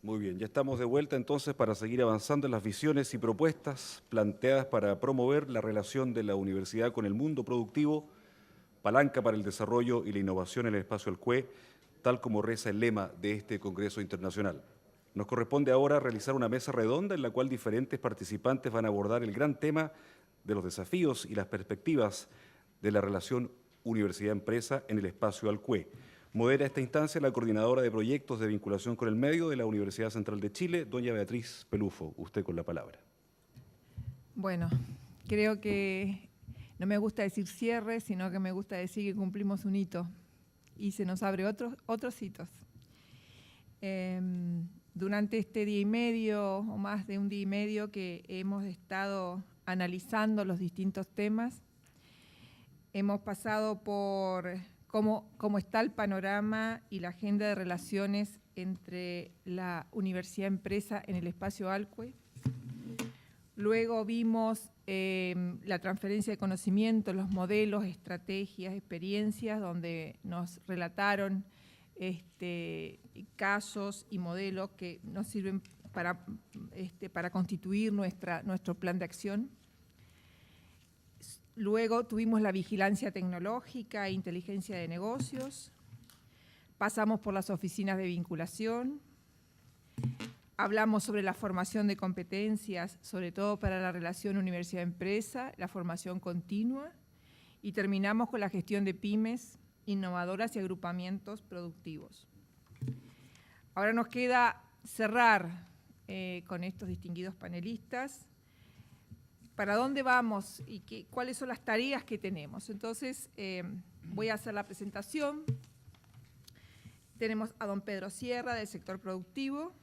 Muy bien, ya estamos de vuelta entonces para seguir avanzando en las visiones y propuestas planteadas para promover la relación de la universidad con el mundo productivo, palanca para el desarrollo y la innovación en el espacio del CUE, tal como reza el lema de este Congreso Internacional. Nos corresponde ahora realizar una mesa redonda en la cual diferentes participantes van a abordar el gran tema de los desafíos y las perspectivas de la relación universidad-empresa en el espacio al CUE. Modera esta instancia la coordinadora de proyectos de vinculación con el medio de la Universidad Central de Chile, doña Beatriz Pelufo. Usted con la palabra. Bueno, creo que no me gusta decir cierre, sino que me gusta decir que cumplimos un hito y se nos abre otros hitos. Durante este día y medio, o más de un día y medio, que hemos estado analizando los distintos temas, hemos pasado por cómo está el panorama y la agenda de relaciones entre la universidad-empresa en el espacio ALCUE. Luego vimos la transferencia de conocimiento, los modelos, estrategias, experiencias, donde nos relataron casos y modelos que nos sirven para constituir nuestro plan de acción. Luego tuvimos la vigilancia tecnológica e inteligencia de negocios. Pasamos por las oficinas de vinculación. Hablamos sobre la formación de competencias, sobre todo para la relación universidad-empresa, la formación continua. Y terminamos con la gestión de pymes, innovadoras y agrupamientos productivos. Ahora nos queda cerrar con estos distinguidos panelistas para dónde vamos y cuáles son las tareas que tenemos. Entonces, voy a hacer la presentación. Tenemos a don Pedro Sierra, del sector productivo,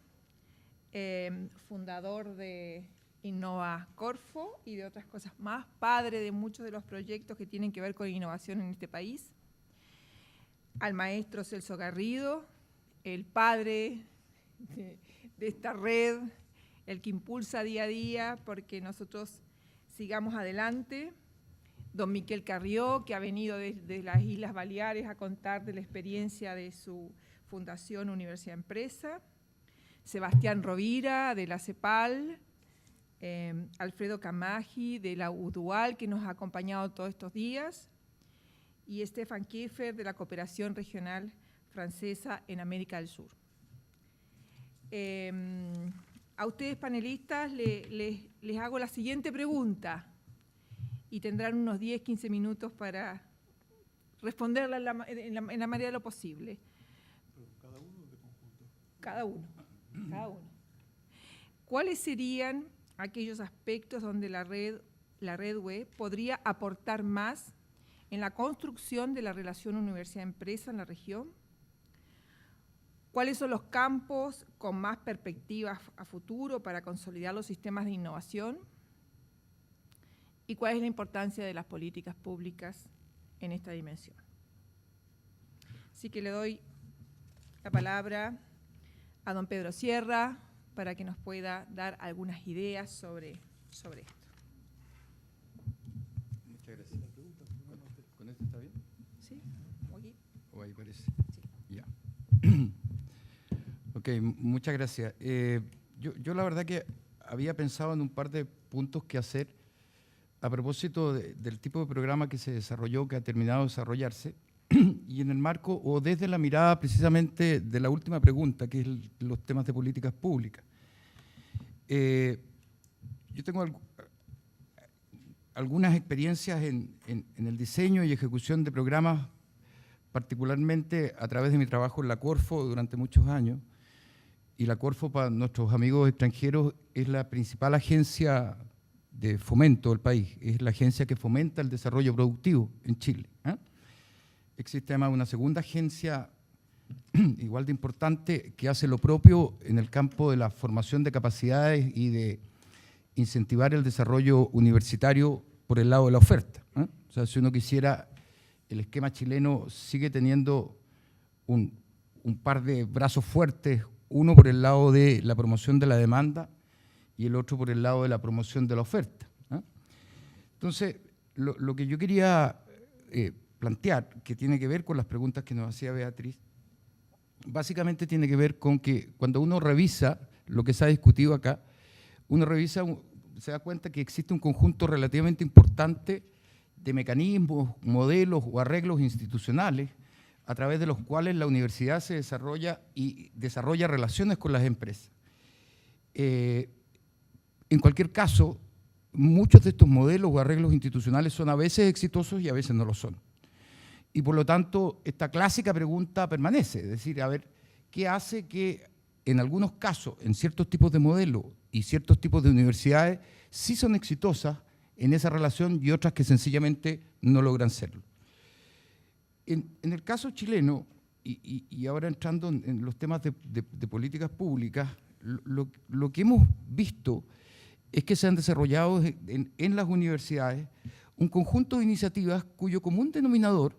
fundador de Innova Corfo y de otras cosas más, padre de muchos de los proyectos que tienen que ver con innovación en este país. Al maestro Celso Garrido, el padre de esta red, el que impulsa día a día porque nosotros sigamos adelante. Don Miquel Carrió, que ha venido desde las Islas Baleares a contar de la experiencia de su fundación Universidad Empresa. Sebastián Rovira, de la CEPAL. Alfredo Camaggi, de la UDUAL, que nos ha acompañado todos estos días. Y Stefan Kiefer, de la Cooperación Regional Francesa en América del Sur. A ustedes, panelistas, les hago la siguiente pregunta y tendrán unos 10-15 minutos para responderla en la medida de lo posible. ¿Cada uno o de conjunto? Cada uno. ¿Cuáles serían aquellos aspectos donde la red UE podría aportar más en la construcción de la relación universidad-empresa en la región? ¿Cuáles son los campos con más perspectivas a futuro para consolidar los sistemas de innovación? ¿Y cuál es la importancia de las políticas públicas en esta dimensión? Así que le doy la palabra a don Pedro Sierra para que nos pueda dar algunas ideas sobre esto. Muchas gracias. ¿Con esto está bien? ¿Sí? ¿O aquí? ¿O ahí parece? Sí. Ya. Ok, muchas gracias. Yo la verdad que había pensado en un par de puntos que hacer a propósito del tipo de programa que se desarrolló, que ha terminado de desarrollarse, y en el marco o desde la mirada precisamente de la última pregunta, que es los temas de políticas públicas. Yo tengo algunas experiencias en el diseño y ejecución de programas, particularmente a través de mi trabajo en la Corfo durante muchos años. Y la Corfo, para nuestros amigos extranjeros, es la principal agencia de fomento del país. Es la agencia que fomenta el desarrollo productivo en Chile. Existe además una segunda agencia igual de importante que hace lo propio en el campo de la formación de capacidades y de incentivar el desarrollo universitario por el lado de la oferta. O sea, si uno quisiera, el esquema chileno sigue teniendo un par de brazos fuertes, uno por el lado de la promoción de la demanda y el otro por el lado de la promoción de la oferta. Entonces, lo que yo quería plantear, que tiene que ver con las preguntas que nos hacía Beatriz, básicamente tiene que ver con que cuando uno revisa lo que se ha discutido acá, se da cuenta que existe un conjunto relativamente importante de mecanismos, modelos o arreglos institucionales a través de los cuales la universidad se desarrolla y desarrolla relaciones con las empresas. En cualquier caso, muchos de estos modelos o arreglos institucionales son a veces exitosos y a veces no lo son. Y por lo tanto, esta clásica pregunta permanece, es decir, a ver, ¿qué hace que en algunos casos, en ciertos tipos de modelos y ciertos tipos de universidades, sí son exitosas en esa relación y otras que sencillamente no logran serlo? En el caso chileno, y ahora entrando en los temas de políticas públicas, lo que hemos visto es que se han desarrollado en las universidades un conjunto de iniciativas cuyo común denominador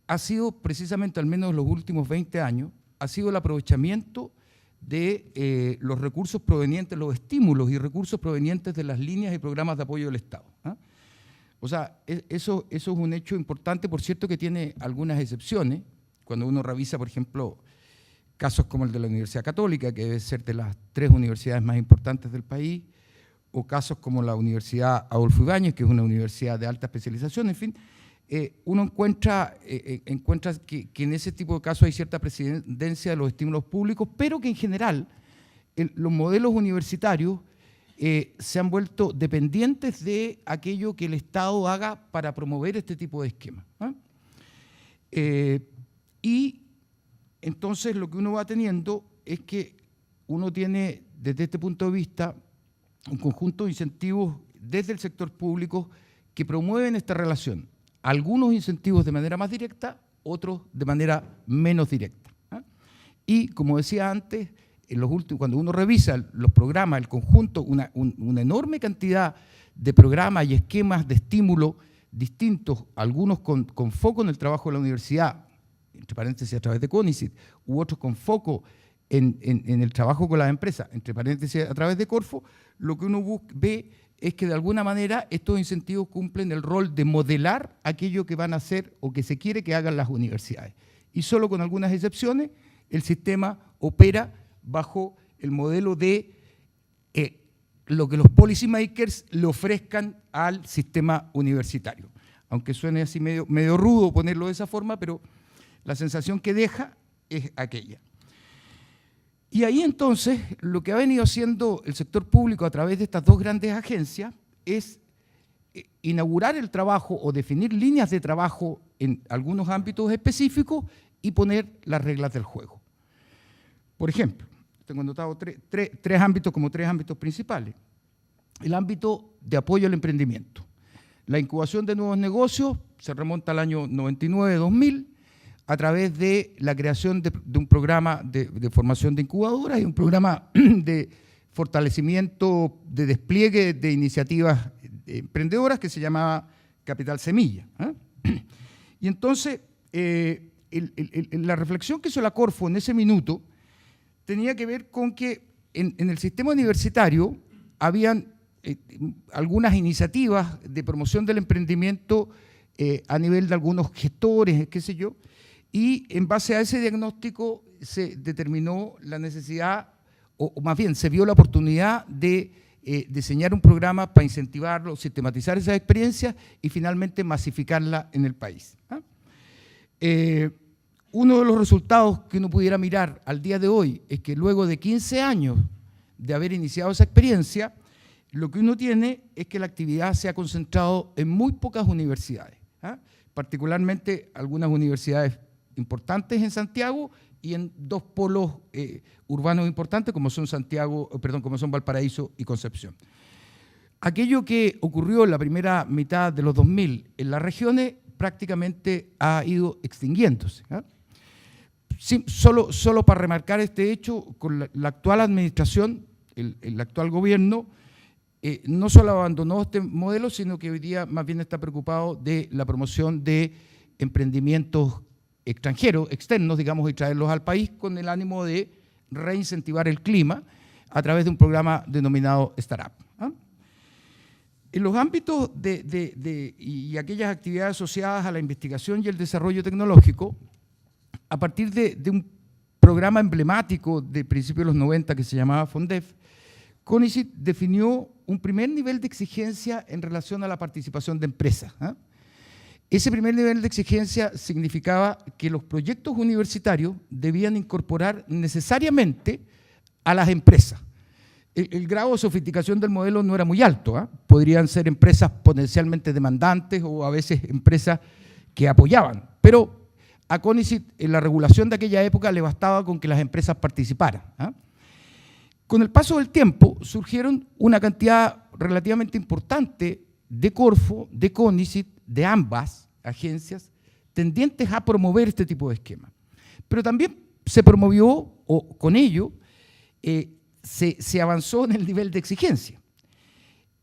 ha sido precisamente, al menos en los últimos 20 años, ha sido el aprovechamiento de los recursos provenientes, los estímulos y recursos provenientes de las líneas y programas de apoyo del Estado. O sea, eso es un hecho importante, por cierto, que tiene algunas excepciones. Cuando uno revisa, por ejemplo, casos como el de la Universidad Católica, que debe ser de las 3 universidades más importantes del país, o casos como la Universidad Adolfo Ibáñez, que es una universidad de alta especialización, en fin, uno encuentra que en ese tipo de casos hay cierta presidencia de los estímulos públicos, pero que en general los modelos universitarios se han vuelto dependientes de aquello que el Estado haga para promover este tipo de esquemas. Y entonces lo que uno va teniendo es que uno tiene, desde este punto de vista, un conjunto de incentivos desde el sector público que promueven esta relación. Algunos incentivos de manera más directa, otros de manera menos directa. Y como decía antes, cuando uno revisa los programas, el conjunto, una enorme cantidad de programas y esquemas de estímulo distintos, algunos con foco en el trabajo de la universidad, entre paréntesis a través de CONICYT, u otros con foco en el trabajo con las empresas, entre paréntesis a través de Corfo, lo que uno ve es que de alguna manera estos incentivos cumplen el rol de modelar aquello que van a hacer o que se quiere que hagan las universidades. Y solo con algunas excepciones, el sistema opera bajo el modelo de lo que los policy makers le ofrezcan al sistema universitario. Aunque suene así medio rudo ponerlo de esa forma, pero la sensación que deja es aquella. Y ahí entonces lo que ha venido haciendo el sector público a través de estas 2 grandes agencias es inaugurar el trabajo o definir líneas de trabajo en algunos ámbitos específicos y poner las reglas del juego. Por ejemplo, tengo anotado tres ámbitos como 3 ámbitos principales. El ámbito de apoyo al emprendimiento. La incubación de nuevos negocios se remonta al año 99-2000, a través de la creación de un programa de formación de incubadoras y un programa de fortalecimiento, de despliegue de iniciativas emprendedoras que se llamaba Capital Semilla. Y entonces, la reflexión que hizo la Corfo en ese minuto tenía que ver con que en el sistema universitario habían algunas iniciativas de promoción del emprendimiento a nivel de algunos gestores, qué sé yo, y en base a ese diagnóstico se determinó la necesidad, o más bien se vio la oportunidad de diseñar un programa para incentivarlo, sistematizar esas experiencias y finalmente masificarla en el país. Uno de los resultados que uno pudiera mirar al día de hoy es que luego de 15 años de haber iniciado esa experiencia, lo que uno tiene es que la actividad se ha concentrado en muy pocas universidades, particularmente algunas universidades importantes en Santiago y en 2 polos urbanos importantes como son como son Valparaíso y Concepción. Aquello que ocurrió en la primera mitad de los 2000 en las regiones prácticamente ha ido extinguiéndose. Sí, solo para remarcar este hecho, con la actual administración, el actual gobierno, no solo abandonó este modelo, sino que hoy día más bien está preocupado de la promoción de emprendimientos extranjeros, externos, digamos, y traerlos al país con el ánimo de reincentivar el clima a través de un programa denominado Startup. En los ámbitos y aquellas actividades asociadas a la investigación y el desarrollo tecnológico, a partir de un programa emblemático de principios de los 90 que se llamaba FONDEF, CONICYT definió un primer nivel de exigencia en relación a la participación de empresas. Ese primer nivel de exigencia significaba que los proyectos universitarios debían incorporar necesariamente a las empresas. El grado de sofisticación del modelo no era muy alto. Podrían ser empresas potencialmente demandantes o a veces empresas que apoyaban. Pero a CONICYT, en la regulación de aquella época, le bastaba con que las empresas participaran. Con el paso del tiempo surgieron una cantidad relativamente importante de Corfo, de CONICYT, de ambas agencias, tendientes a promover este tipo de esquemas. Pero también se promovió, o con ello, se avanzó en el nivel de exigencia.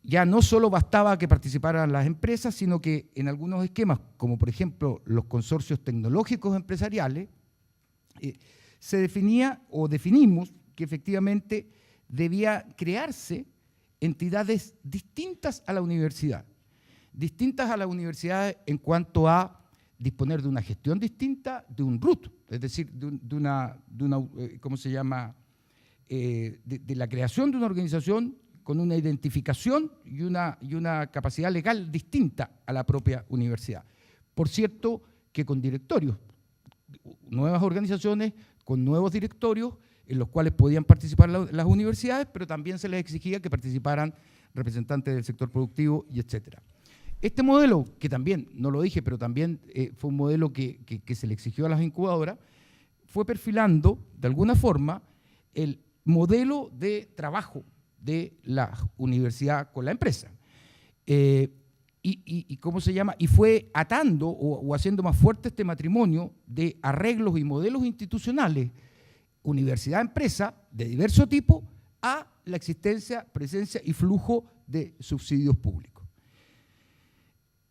Ya no solo bastaba que participaran las empresas, sino que en algunos esquemas, como por ejemplo los consorcios tecnológicos empresariales, se definía o definimos que efectivamente debía crearse entidades distintas a la universidad en cuanto a disponer de una gestión distinta, de un RUT, es decir, de una ¿cómo se llama?, de la creación de una organización con una identificación y una capacidad legal distinta a la propia universidad. Por cierto, que con directorios, nuevas organizaciones con nuevos directorios en los cuales podían participar las universidades, pero también se les exigía que participaran representantes del sector productivo y etcétera. Este modelo, que también, no lo dije, pero también fue un modelo que se le exigió a las incubadoras, fue perfilando, de alguna forma, el modelo de trabajo de la universidad con la empresa. ¿Cómo se llama? Y fue atando o haciendo más fuerte este matrimonio de arreglos y modelos institucionales, universidad-empresa de diverso tipo, a la existencia, presencia y flujo de subsidios públicos.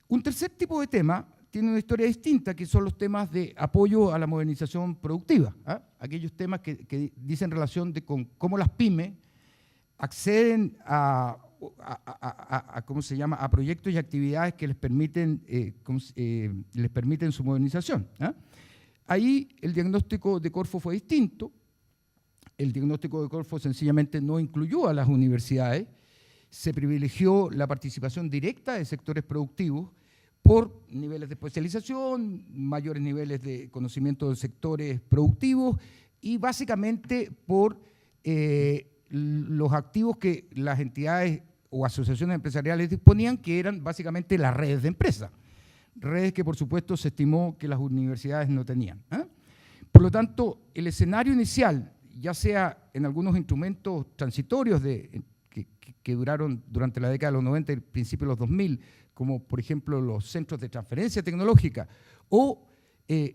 Un tercer tipo de tema tiene una historia distinta, que son los temas de apoyo a la modernización productiva. Aquellos temas que dicen relación de con cómo las pymes acceden ¿cómo se llama?, a proyectos y actividades que les permiten su modernización. Ahí el diagnóstico de Corfo fue distinto. El diagnóstico de Corfo sencillamente no incluyó a las universidades, se privilegió la participación directa de sectores productivos por niveles de especialización, mayores niveles de conocimiento de sectores productivos y básicamente por los activos que las entidades o asociaciones empresariales disponían, que eran básicamente las redes de empresas, redes que por supuesto se estimó que las universidades no tenían. Por lo tanto, el escenario inicial, ya sea en algunos instrumentos transitorios que duraron durante la década de los 90 y el principio de los 2000, como por ejemplo los centros de transferencia tecnológica o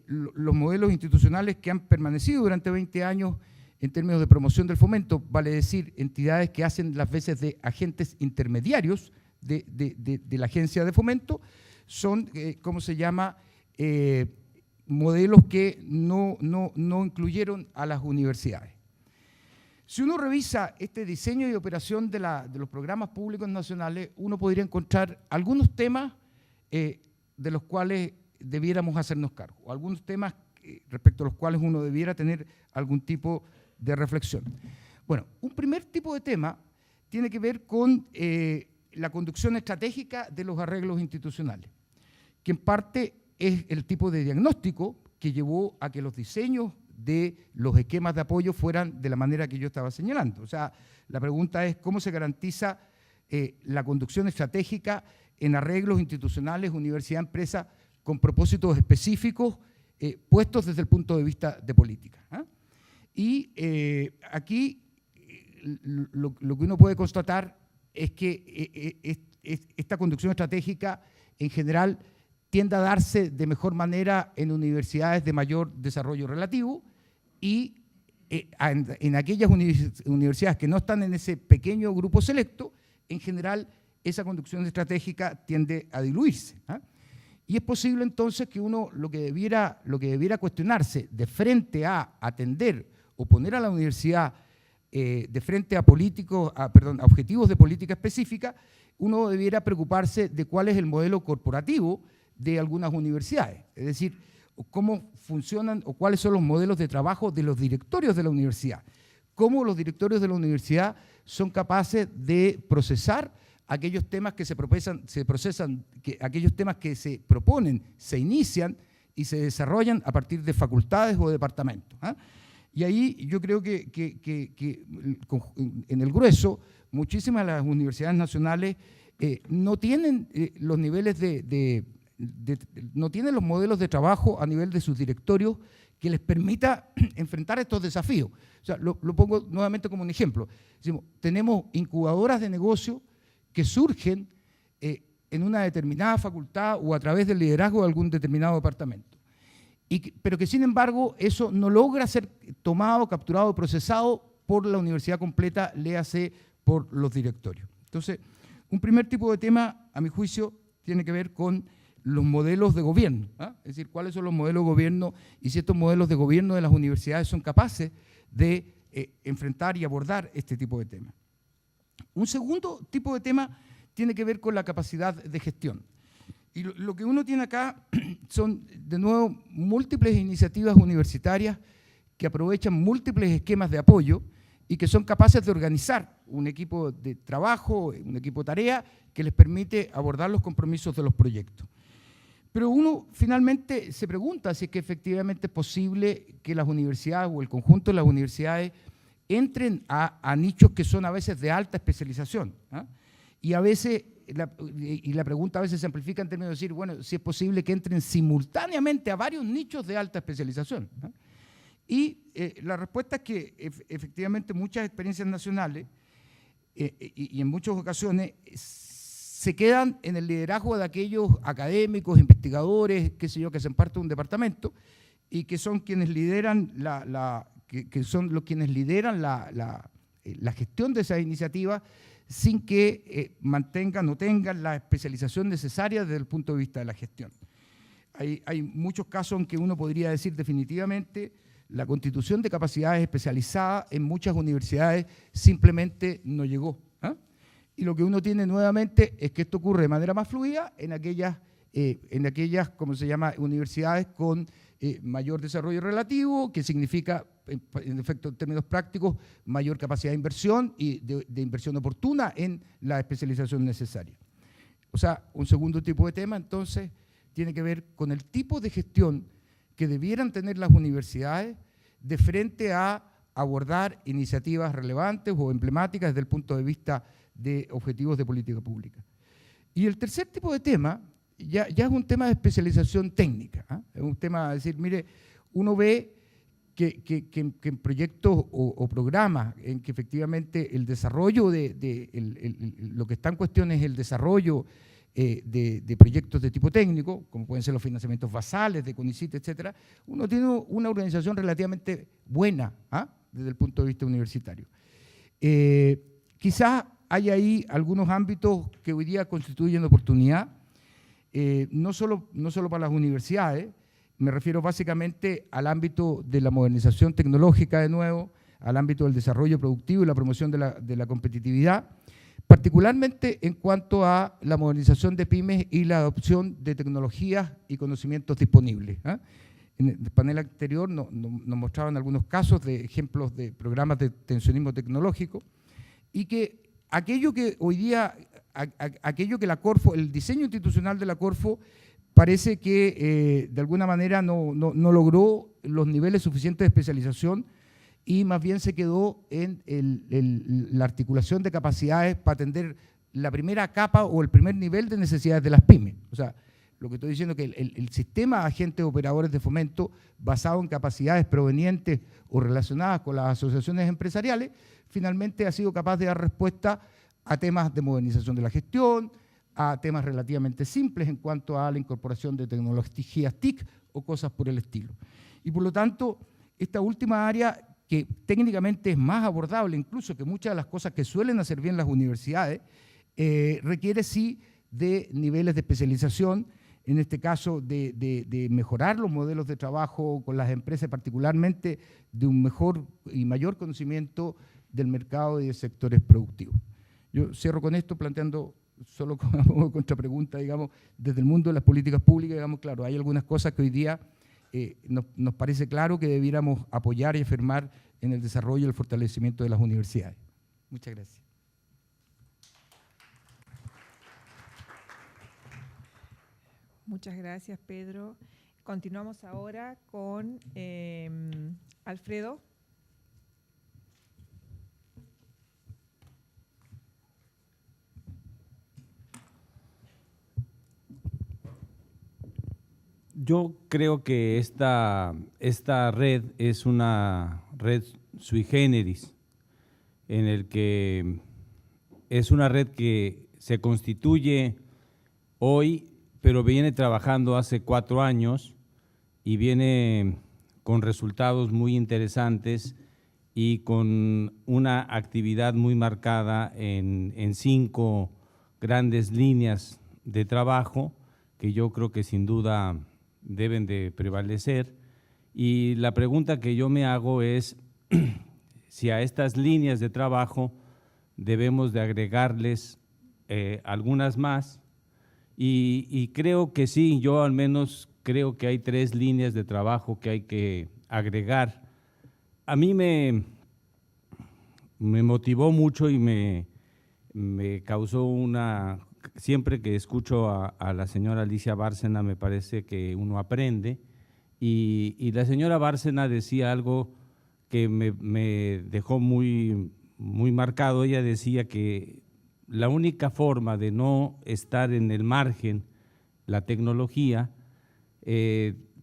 los modelos institucionales que han permanecido durante 20 años en términos de promoción del fomento, vale decir, entidades que hacen las veces de agentes intermediarios de la agencia de fomento, son, ¿cómo se llama?, modelos que no incluyeron a las universidades. Si uno revisa este diseño y operación de los programas públicos nacionales, uno podría encontrar algunos temas de los cuales debiéramos hacernos cargo, o algunos temas respecto a los cuales uno debiera tener algún tipo de reflexión. Bueno, un primer tipo de tema tiene que ver con la conducción estratégica de los arreglos institucionales, que en parte es el tipo de diagnóstico que llevó a que los diseños de los esquemas de apoyo fueran de la manera que yo estaba señalando. O sea, la pregunta es cómo se garantiza la conducción estratégica en arreglos institucionales, universidad-empresa, con propósitos específicos puestos desde el punto de vista de política. Y aquí lo que uno puede constatar es que esta conducción estratégica en general tiende a darse de mejor manera en universidades de mayor desarrollo relativo y en aquellas universidades que no están en ese pequeño grupo selecto, en general esa conducción estratégica tiende a diluirse. Y es posible entonces que uno lo que debiera cuestionarse de frente a atender o poner a la universidad de frente a objetivos de política específica, uno debiera preocuparse de cuál es el modelo corporativo de algunas universidades. Es decir, cómo funcionan o cuáles son los modelos de trabajo de los directorios de la universidad. Cómo los directorios de la universidad son capaces de procesar aquellos temas que aquellos temas que se proponen, se inician y se desarrollan a partir de facultades o departamentos. Y ahí yo creo que en el grueso, muchísimas de las universidades nacionales no tienen los niveles no tienen los modelos de trabajo a nivel de sus directorios que les permita enfrentar estos desafíos. O sea, lo pongo nuevamente como un ejemplo. Decimos, tenemos incubadoras de negocio que surgen en una determinada facultad o a través del liderazgo de algún determinado departamento. Pero que sin embargo eso no logra ser tomado, capturado, procesado por la universidad completa, léase por los directorios. Entonces, un primer tipo de tema, a mi juicio, tiene que ver con los modelos de gobierno, es decir, cuáles son los modelos de gobierno y si estos modelos de gobierno de las universidades son capaces de enfrentar y abordar este tipo de temas. Un segundo tipo de tema tiene que ver con la capacidad de gestión. Y lo que uno tiene acá son, de nuevo, múltiples iniciativas universitarias que aprovechan múltiples esquemas de apoyo y que son capaces de organizar un equipo de trabajo, un equipo de tarea, que les permite abordar los compromisos de los proyectos. Pero uno finalmente se pregunta si es que efectivamente es posible que las universidades o el conjunto de las universidades entren a nichos que son a veces de alta especialización. Y a veces, la pregunta a veces se amplifica en términos de decir, bueno, si es posible que entren simultáneamente a varios nichos de alta especialización. Y la respuesta es que efectivamente muchas experiencias nacionales y en muchas ocasiones se quedan en el liderazgo de aquellos académicos, investigadores, qué sé yo, que hacen parte de un departamento y que son quienes lideran la gestión de esas iniciativas sin que mantengan o tengan la especialización necesaria desde el punto de vista de la gestión. Hay muchos casos en que uno podría decir definitivamente la constitución de capacidades especializadas en muchas universidades simplemente no llegó. Y lo que uno tiene nuevamente es que esto ocurre de manera más fluida en aquellas ¿cómo se llama?, universidades con mayor desarrollo relativo, que significa, en efecto, en términos prácticos, mayor capacidad de inversión y de inversión oportuna en la especialización necesaria. O sea, un segundo tipo de tema, entonces, tiene que ver con el tipo de gestión que debieran tener las universidades de frente a abordar iniciativas relevantes o emblemáticas desde el punto de vista de objetivos de política pública. Y el tercer tipo de tema ya es un tema de especialización técnica. Es un tema de decir, mire, uno ve que en proyectos o programas en que efectivamente el desarrollo lo que está en cuestión es el desarrollo de proyectos de tipo técnico, como pueden ser los financiamientos basales de CONICYT, etcétera, uno tiene una organización relativamente buena desde el punto de vista universitario. Quizás hay ahí algunos ámbitos que hoy día constituyen oportunidad, no solo para las universidades, me refiero básicamente al ámbito de la modernización tecnológica de nuevo, al ámbito del desarrollo productivo y la promoción de la competitividad, particularmente en cuanto a la modernización de pymes y la adopción de tecnologías y conocimientos disponibles. En el panel anterior nos mostraban algunos casos de ejemplos de programas de tensionismo tecnológico y que aquello que hoy día, la Corfo, el diseño institucional de la Corfo parece que de alguna manera no logró los niveles suficientes de especialización y más bien se quedó en la articulación de capacidades para atender la primera capa o el primer nivel de necesidades de las pymes. O sea, lo que estoy diciendo es que el sistema de agentes operadores de fomento basado en capacidades provenientes o relacionadas con las asociaciones empresariales finalmente ha sido capaz de dar respuesta a temas de modernización de la gestión, a temas relativamente simples en cuanto a la incorporación de tecnologías TIC o cosas por el estilo. Y por lo tanto, esta última área, que técnicamente es más abordable incluso que muchas de las cosas que suelen hacer bien las universidades, requiere sí de niveles de especialización, en este caso de mejorar los modelos de trabajo con las empresas, particularmente de un mejor y mayor conocimiento del mercado y de sectores productivos. Yo cierro con esto planteando solo como contrapregunta, digamos, desde el mundo de las políticas públicas, digamos, claro, hay algunas cosas que hoy día nos parece claro que debiéramos apoyar y afirmar en el desarrollo y el fortalecimiento de las universidades. Muchas gracias. Muchas gracias, Pedro. Continuamos ahora con Alfredo. Yo creo que esta red es una red sui generis, en el que es una red que se constituye hoy, pero viene trabajando hace 4 años y viene con resultados muy interesantes y con una actividad muy marcada en 5 grandes líneas de trabajo que yo creo que sin duda deben de prevalecer. Y la pregunta que yo me hago es si a estas líneas de trabajo debemos de agregarles algunas más, y creo que sí, yo al menos creo que hay 3 líneas de trabajo que hay que agregar. A mí me motivó mucho y me causó una… Siempre que escucho a la señora Alicia Bárcena me parece que uno aprende, y la señora Bárcena decía algo que me dejó muy marcado. Ella decía que la única forma de no estar en el margen, la tecnología,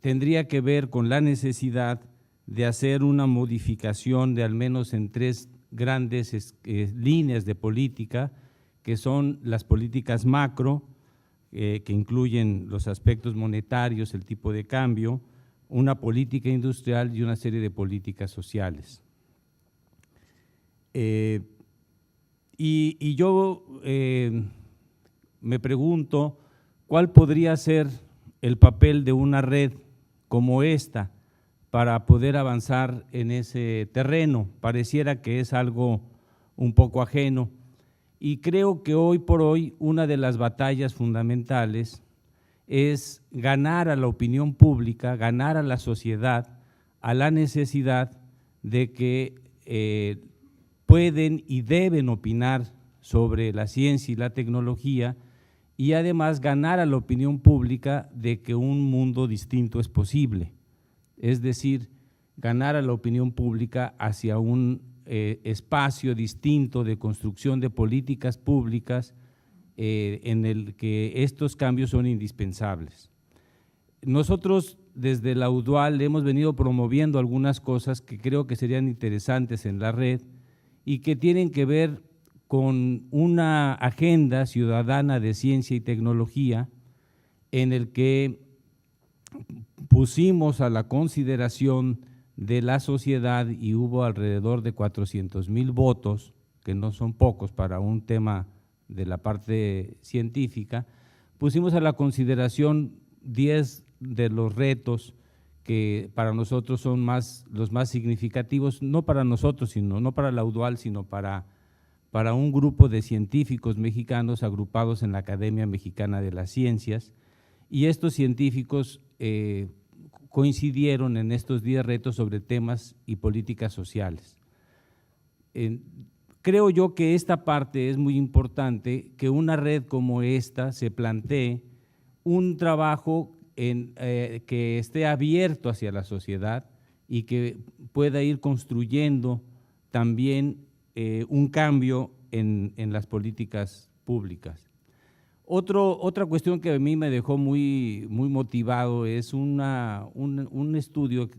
tendría que ver con la necesidad de hacer una modificación de al menos en 3 grandes líneas de política, que son las políticas macro, que incluyen los aspectos monetarios, el tipo de cambio, una política industrial y una serie de políticas sociales. Y yo me pregunto cuál podría ser el papel de una red como esta para poder avanzar en ese terreno. Pareciera que es algo un poco ajeno. Y creo que hoy por hoy una de las batallas fundamentales es ganar a la opinión pública, ganar a la sociedad a la necesidad de que pueden y deben opinar sobre la ciencia y la tecnología, y además ganar a la opinión pública de que un mundo distinto es posible. Es decir, ganar a la opinión pública hacia un espacio distinto de construcción de políticas públicas en el que estos cambios son indispensables. Nosotros desde la UDUAL hemos venido promoviendo algunas cosas que creo que serían interesantes en la red y que tienen que ver con una agenda ciudadana de ciencia y tecnología en el que pusimos a la consideración de la sociedad, y hubo alrededor de 400,000 votos, que no son pocos para un tema de la parte científica. Pusimos a la consideración 10 de los retos que para nosotros son los más significativos, no para nosotros, no para la UDUAL, sino para un grupo de científicos mexicanos agrupados en la Academia Mexicana de las Ciencias, y estos científicos coincidieron en estos 10 retos sobre temas y políticas sociales. Creo yo que esta parte es muy importante, que una red como esta se plantee un trabajo que esté abierto hacia la sociedad y que pueda ir construyendo también un cambio en las políticas públicas. Otra cuestión que a mí me dejó muy motivado es un estudio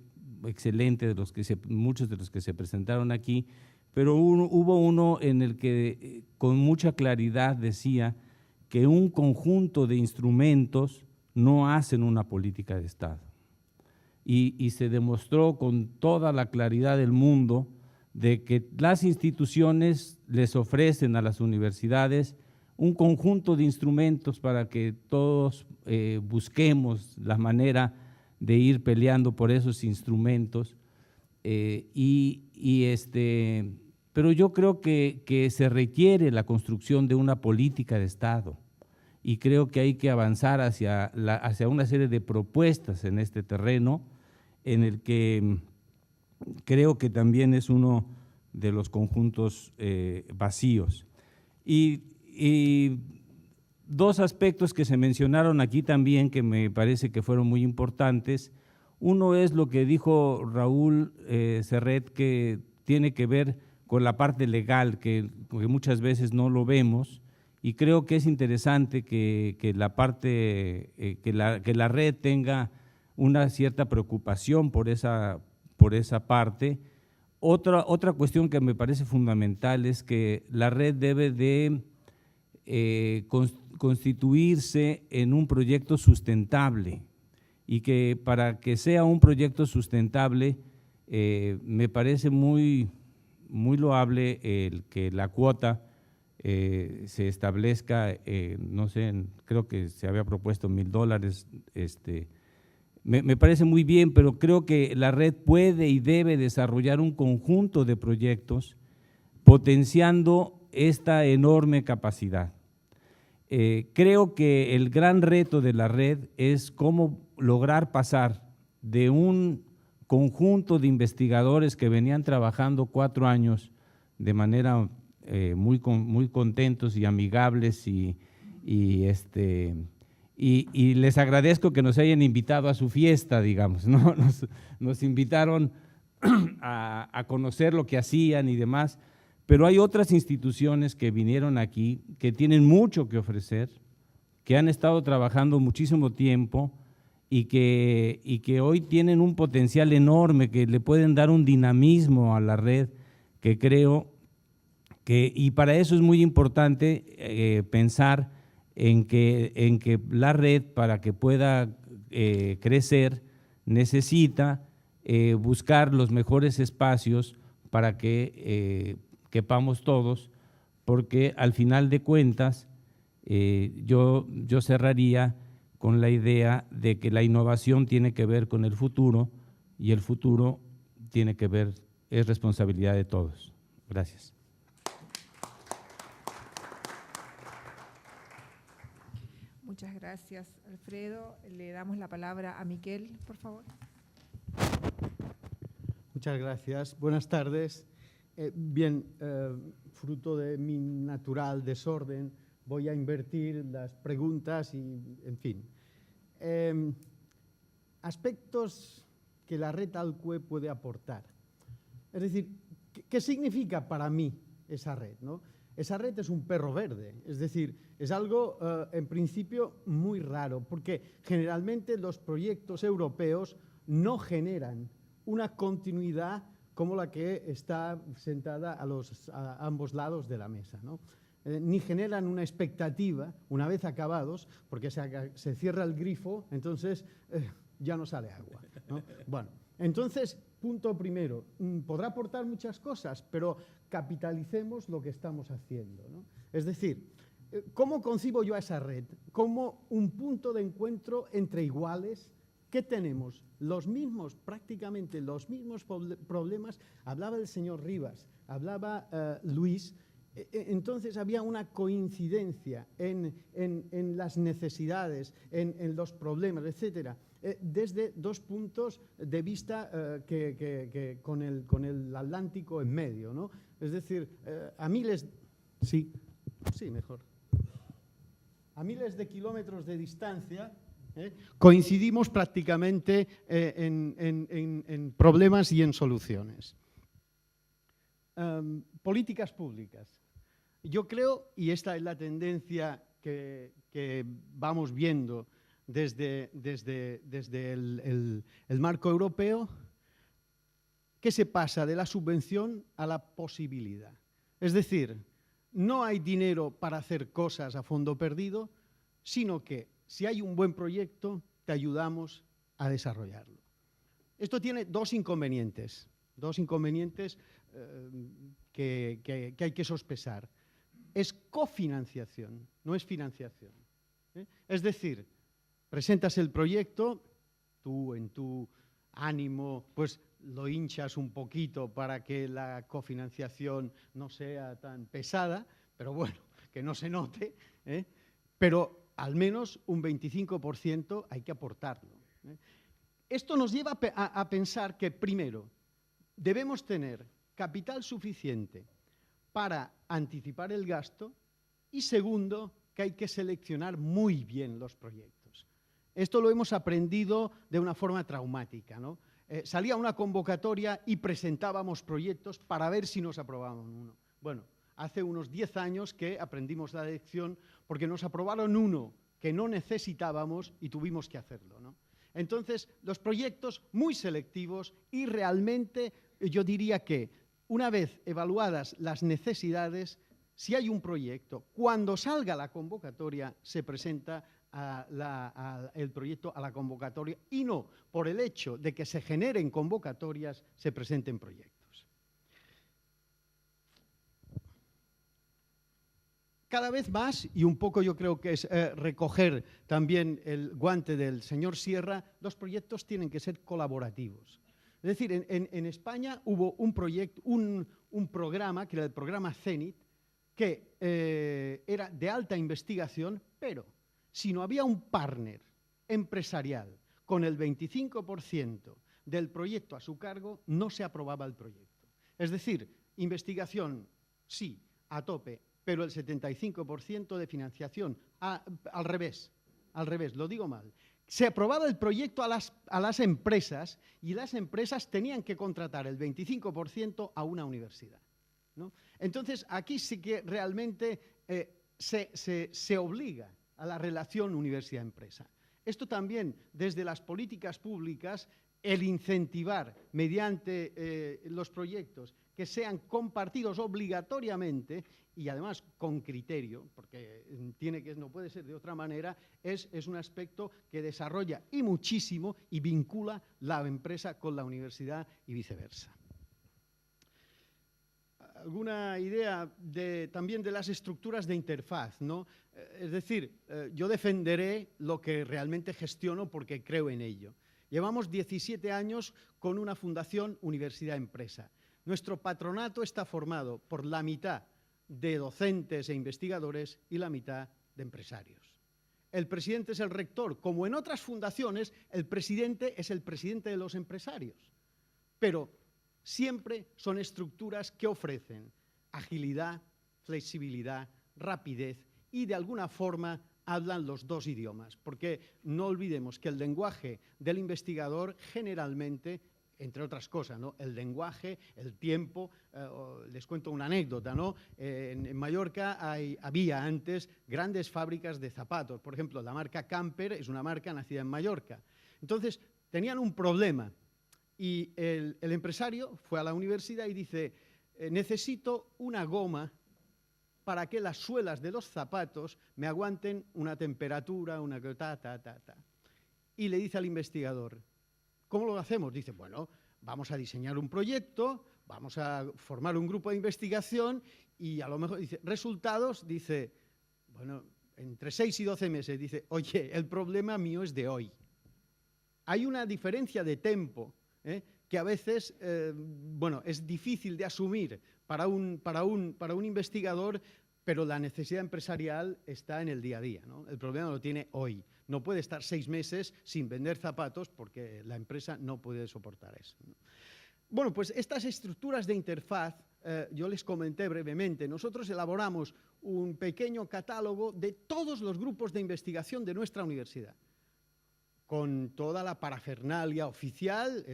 excelente de muchos de los que se presentaron aquí, pero hubo uno en el que con mucha claridad decía que un conjunto de instrumentos no hacen una política de Estado. Y se demostró con toda la claridad del mundo de que las instituciones les ofrecen a las universidades un conjunto de instrumentos para que todos busquemos la manera de ir peleando por esos instrumentos, pero yo creo que se requiere la construcción de una política de Estado, y creo que hay que avanzar hacia una serie de propuestas en este terreno en el que creo que también es uno de los conjuntos vacíos. Y dos aspectos que se mencionaron aquí también que me parece que fueron muy importantes. Uno es lo que dijo Raúl Serret, que tiene que ver con la parte legal, que muchas veces no lo vemos, y creo que es interesante que la red tenga una cierta preocupación por esa parte. Otra cuestión que me parece fundamental es que la red debe de constituirse en un proyecto sustentable, y que para que sea un proyecto sustentable me parece muy loable el que la cuota se establezca, no sé, creo que se había propuesto $1,000. Me parece muy bien, pero creo que la red puede y debe desarrollar un conjunto de proyectos potenciando esta enorme capacidad. Creo que el gran reto de la red es cómo lograr pasar de un conjunto de investigadores que venían trabajando 4 años de manera muy contentos y amigables y les agradezco que nos hayan invitado a su fiesta, digamos, ¿no? Nos invitaron a conocer lo que hacían y demás, pero hay otras instituciones que vinieron aquí que tienen mucho que ofrecer, que han estado trabajando muchísimo tiempo y que hoy tienen un potencial enorme, que le pueden dar un dinamismo a la red, que creo que, y para eso es muy importante pensar en que la red, para que pueda crecer, necesita buscar los mejores espacios para que quepamos todos, porque al final de cuentas yo cerraría con la idea de que la innovación tiene que ver con el futuro, y el futuro tiene que ver, es responsabilidad de todos. Gracias. Muchas gracias, Alfredo. Le damos la palabra a Miquel, por favor. Muchas gracias. Buenas tardes. Fruto de mi natural desorden, voy a invertir las preguntas y, en fin. Aspectos que la red Alcue puede aportar. Es decir, ¿qué significa para mí esa red, ¿no? Esa red es un perro verde, es decir, es algo en principio muy raro, porque generalmente los proyectos europeos no generan una continuidad como la que está sentada a ambos lados de la mesa, ¿no? Ni generan una expectativa una vez acabados, porque se cierra el grifo, entonces ya no sale agua, ¿no? Bueno, entonces, punto primero, podrá aportar muchas cosas, pero capitalicemos lo que estamos haciendo, ¿no? Es decir, ¿cómo concibo yo a esa red? Como un punto de encuentro entre iguales. ¿Qué tenemos? Prácticamente los mismos problemas. Hablaba el señor Rivas, hablaba Luis. Entonces había una coincidencia en las necesidades, en los problemas, etcétera, desde dos puntos de vista con el Atlántico en medio, ¿no? Es decir, a miles de kilómetros de distancia, coincidimos prácticamente en problemas y en soluciones. Políticas públicas. Yo creo, y esta es la tendencia que vamos viendo desde el marco europeo, que se pasa de la subvención a la posibilidad. Es decir, no hay dinero para hacer cosas a fondo perdido, sino que si hay un buen proyecto, te ayudamos a desarrollarlo. Esto tiene dos inconvenientes que hay que sospesar. Es cofinanciación, no es financiación. Es decir, presentas el proyecto, tú en tu ánimo pues lo hinchas un poquito para que la cofinanciación no sea tan pesada, pero bueno, que no se note, pero al menos un 25% hay que aportarlo. Esto nos lleva a pensar que, primero, debemos tener capital suficiente para anticipar el gasto y, segundo, que hay que seleccionar muy bien los proyectos. Esto lo hemos aprendido de una forma traumática, ¿no? Salía una convocatoria y presentábamos proyectos para ver si nos aprobaban uno. Bueno, hace unos 10 años que aprendimos la lección porque nos aprobaron uno que no necesitábamos y tuvimos que hacerlo, ¿no? Entonces, los proyectos muy selectivos y realmente yo diría que una vez evaluadas las necesidades, si hay un proyecto, cuando salga la convocatoria se presenta el proyecto a la convocatoria y no por el hecho de que se generen convocatorias se presenten proyectos. Cada vez más, y un poco yo creo que es recoger también el guante del señor Sierra, los proyectos tienen que ser colaborativos. Es decir, en España hubo un proyecto, un programa, que era el programa CENIT, que era de alta investigación, pero si no había un partner empresarial con el 25% del proyecto a su cargo, no se aprobaba el proyecto. Es decir, investigación, sí, a tope, pero el 75% de financiación, al revés, lo digo mal. Se aprobaba el proyecto a las empresas y las empresas tenían que contratar el 25% a una universidad, ¿no? Entonces, aquí sí que realmente se obliga a la relación universidad-empresa. Esto también, desde las políticas públicas, el incentivar mediante los proyectos que sean compartidos obligatoriamente y además con criterio, porque no puede ser de otra manera, es un aspecto que desarrolla y muchísimo y vincula la empresa con la universidad y viceversa. Alguna idea también de las estructuras de interfaz, ¿no? Es decir, yo defenderé lo que realmente gestiono porque creo en ello. Llevamos 17 años con una fundación universidad-empresa. Nuestro patronato está formado por la mitad de docentes e investigadores y la mitad de empresarios. El presidente es el rector. Como en otras fundaciones, el presidente es el presidente de los empresarios. Pero siempre son estructuras que ofrecen agilidad, flexibilidad, rapidez y de alguna forma hablan los dos idiomas, porque no olvidemos que el lenguaje del investigador generalmente, entre otras cosas, ¿no? El lenguaje, el tiempo, les cuento una anécdota, ¿no? En Mallorca había antes grandes fábricas de zapatos, por ejemplo, la marca Camper es una marca nacida en Mallorca. Entonces, tenían un problema y el empresario fue a la universidad y dice, necesito una goma para que las suelas de los zapatos me aguanten una temperatura, una Y le dice al investigador, ¿cómo lo hacemos? Dice, bueno, vamos a diseñar un proyecto, vamos a formar un grupo de investigación y a lo mejor, dice, resultados, dice, bueno, entre 6 y 12 meses, dice, oye, el problema mío es de hoy. Hay una diferencia de tiempo que a veces, bueno, es difícil de asumir para un investigador, pero la necesidad empresarial está en el día a día, ¿no? El problema lo tiene hoy. No puede estar 6 meses sin vender zapatos porque la empresa no puede soportar eso, ¿no? Bueno, pues estas estructuras de interfaz, yo les comenté brevemente, nosotros elaboramos un pequeño catálogo de todos los grupos de investigación de nuestra universidad, con toda la parafernalia oficial,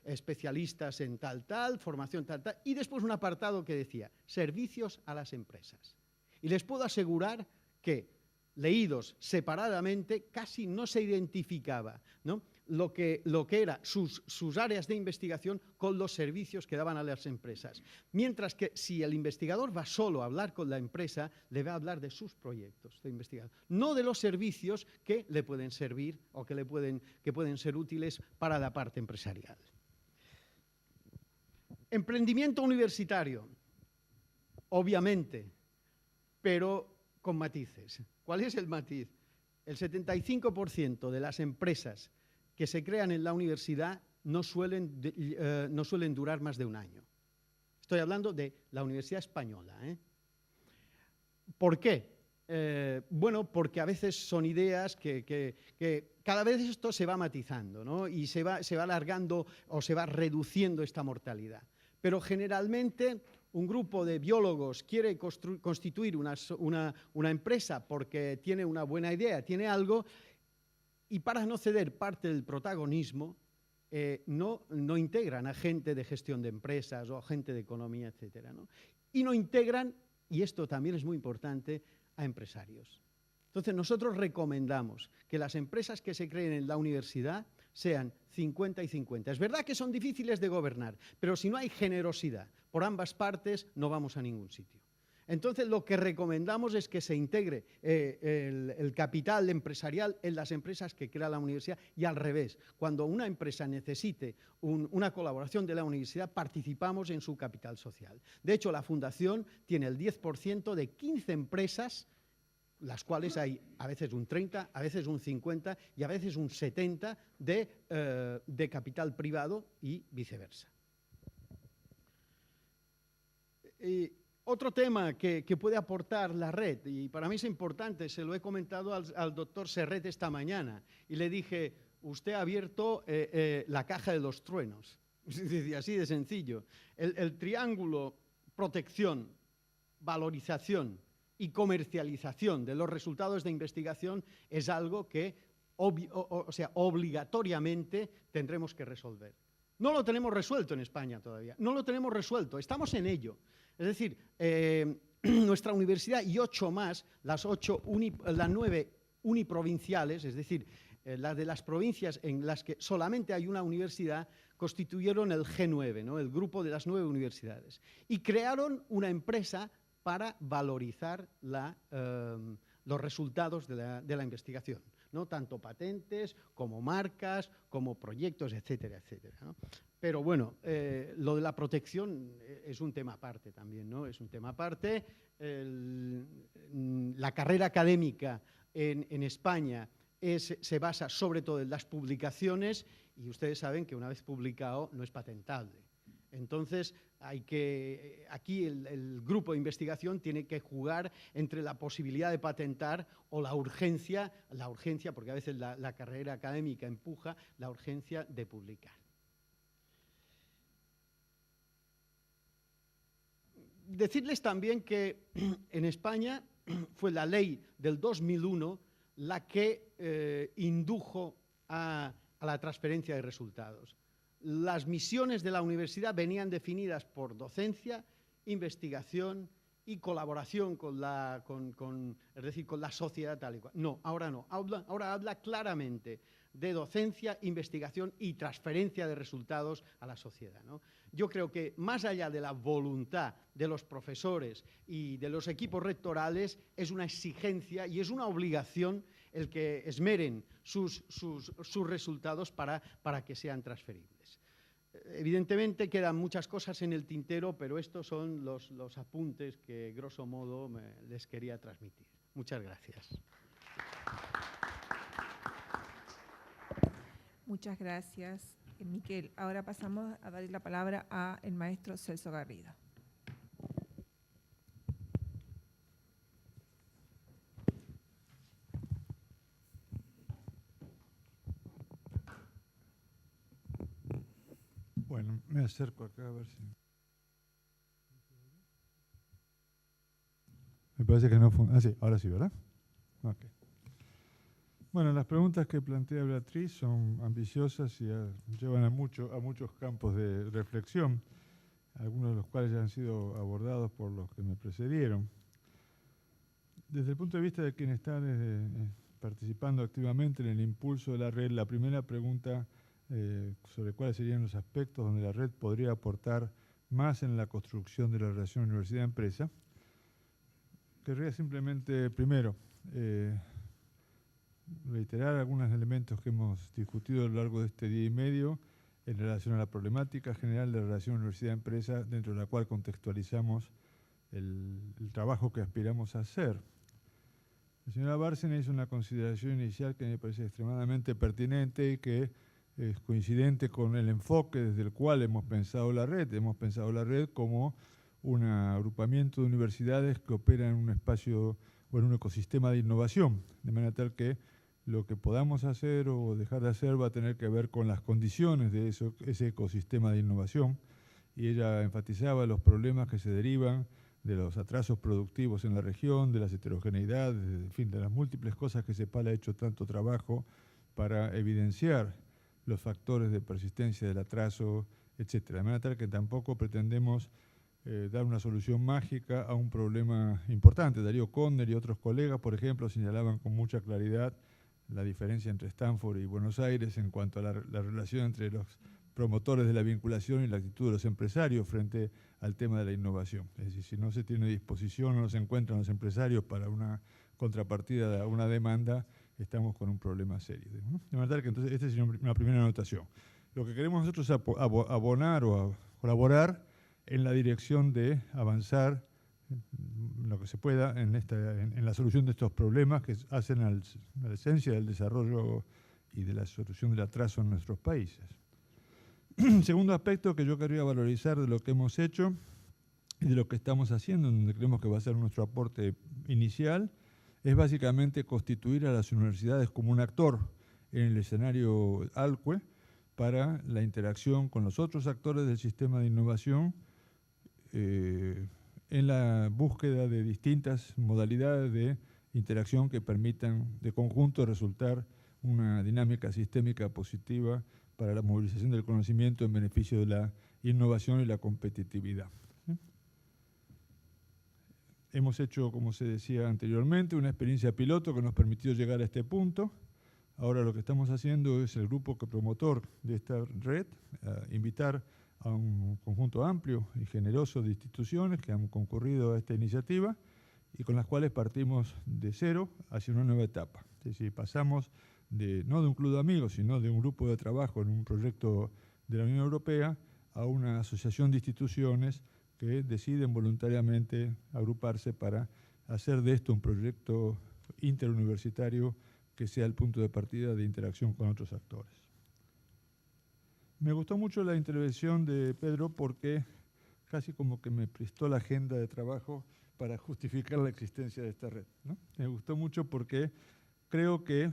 especialistas en tal, formación tal, y después un apartado que decía, servicios a las empresas. Y les puedo asegurar que, leídos separadamente, casi no se identificaba, ¿no? lo que eran sus áreas de investigación con los servicios que daban a las empresas. Mientras que si el investigador va solo a hablar con la empresa, le va a hablar de sus proyectos de investigación, no de los servicios que le pueden servir o que pueden ser útiles para la parte empresarial. Emprendimiento universitario, obviamente, pero con matices. ¿Cuál es el matiz? El 75% de las empresas que se crean en la universidad no suelen durar más de un año. Estoy hablando de la Universidad Española, ¿eh? ¿Por qué? Bueno, porque a veces son ideas que cada vez esto se va matizando, ¿no? Y se va alargando o se va reduciendo esta mortalidad. Pero generalmente un grupo de biólogos quiere constituir una empresa porque tiene una buena idea, tiene algo, y para no ceder parte del protagonismo, no integran a gente de gestión de empresas o a gente de economía, etcétera, ¿no? Y no integran, y esto también es muy importante, a empresarios. Entonces, nosotros recomendamos que las empresas que se creen en la universidad sean 50 y 50. Es verdad que son difíciles de gobernar, pero si no hay generosidad por ambas partes, no vamos a ningún sitio. Entonces, lo que recomendamos es que se integre el capital empresarial en las empresas que crea la universidad y al revés. Cuando una empresa necesite una colaboración de la universidad, participamos en su capital social. De hecho, la Fundación tiene el 10% de 15 empresas, las cuales hay a veces un 30, a veces un 50 y a veces un 70 de capital privado y viceversa. Otro tema que puede aportar la red, y para mí es importante, se lo he comentado al doctor Serret esta mañana, y le dije, usted ha abierto la caja de los truenos. Así de sencillo. El triángulo protección, valorización y comercialización de los resultados de investigación es algo que obligatoriamente tendremos que resolver. No lo tenemos resuelto en España todavía, no lo tenemos resuelto, estamos en ello. Es decir, nuestra universidad y 8 más, las 9 uniprovinciales, es decir, las de las provincias en las que solamente hay una universidad, constituyeron el G9, ¿no? El grupo de las 9 universidades. Y crearon una empresa para valorizar los resultados de la investigación, ¿no? Tanto patentes como marcas, como proyectos, etcétera, etcétera, ¿no? Pero bueno, lo de la protección es un tema aparte también, ¿no? Es un tema aparte. La carrera académica en España se basa sobre todo en las publicaciones y ustedes saben que una vez publicado no es patentable. Entonces, aquí el grupo de investigación tiene que jugar entre la posibilidad de patentar o la urgencia porque a veces la carrera académica empuja la urgencia de publicar. Decirles también que en España fue la ley del 2001 la que indujo a la transferencia de resultados. Las misiones de la universidad venían definidas por docencia, investigación y colaboración con la sociedad tal y cual. No, ahora no. Ahora habla claramente de docencia, investigación y transferencia de resultados a la sociedad, ¿no? Yo creo que más allá de la voluntad de los profesores y de los equipos rectorales, es una exigencia y es una obligación el que esmeren sus resultados para que sean transferibles. Evidentemente quedan muchas cosas en el tintero, pero estos son los apuntes que, grosso modo, les quería transmitir. Muchas gracias. Muchas gracias, Miquel. Ahora pasamos a darle la palabra al maestro Celso Garrido. Bueno, me acerco acá a ver si... Me parece que no fue... Ah, sí, ahora sí, ¿verdad? Ok. Bueno, las preguntas que plantea Beatriz son ambiciosas y llevan a muchos campos de reflexión, algunos de los cuales ya han sido abordados por los que me precedieron. Desde el punto de vista de quienes están participando activamente en el impulso de la red, la primera pregunta sobre cuáles serían los aspectos donde la red podría aportar más en la construcción de la relación universidad-empresa. Querría simplemente, primero, reiterar algunos elementos que hemos discutido a lo largo de este día y medio en relación a la problemática general de la relación universidad-empresa, dentro de la cual contextualizamos el trabajo que aspiramos a hacer. La señora Bárcena hizo una consideración inicial que me parece extremadamente pertinente y que es coincidente con el enfoque desde el cual hemos pensado la red. Hemos pensado la red como un agrupamiento de universidades que operan en un espacio o en un ecosistema de innovación, de manera tal que lo que podamos hacer o dejar de hacer va a tener que ver con las condiciones de ese ecosistema de innovación, y ella enfatizaba los problemas que se derivan de los atrasos productivos en la región, de las heterogeneidades, en fin, de las múltiples cosas que CEPAL ha hecho tanto trabajo para evidenciar los factores de persistencia del atraso, etcétera. De manera tal que tampoco pretendemos dar una solución mágica a un problema importante. Darío Conner y otros colegas, por ejemplo, señalaban con mucha claridad la diferencia entre Stanford y Buenos Aires en cuanto a la relación entre los promotores de la vinculación y la actitud de los empresarios frente al tema de la innovación. Es decir, si no se tiene disposición o no se encuentran los empresarios para una contrapartida a una demanda, estamos con un problema serio, ¿no? De manera que entonces esta es una primera anotación. Lo que queremos nosotros es abonar o colaborar en la dirección de avanzar lo que se pueda en la solución de estos problemas que hacen a la esencia del desarrollo y de la solución del atraso en nuestros países. Segundo aspecto que yo quería valorizar de lo que hemos hecho y de lo que estamos haciendo, donde creemos que va a ser nuestro aporte inicial, es básicamente constituir a las universidades como un actor en el escenario ALCUE para la interacción con los otros actores del sistema de innovación en la búsqueda de distintas modalidades de interacción que permitan de conjunto resultar una dinámica sistémica positiva para la movilización del conocimiento en beneficio de la innovación y la competitividad. Hemos hecho, como se decía anteriormente, una experiencia piloto que nos permitió llegar a este punto. Ahora lo que estamos haciendo es el grupo promotor de esta red, invitar a un conjunto amplio y generoso de instituciones que han concurrido a esta iniciativa y con las cuales partimos de cero hacia una nueva etapa. Es decir, pasamos no de un club de amigos, sino de un grupo de trabajo en un proyecto de la Unión Europea a una asociación de instituciones que deciden voluntariamente agruparse para hacer de esto un proyecto interuniversitario que sea el punto de partida de interacción con otros actores. Me gustó mucho la intervención de Pedro porque casi como que me prestó la agenda de trabajo para justificar la existencia de esta red, ¿no? Me gustó mucho porque creo que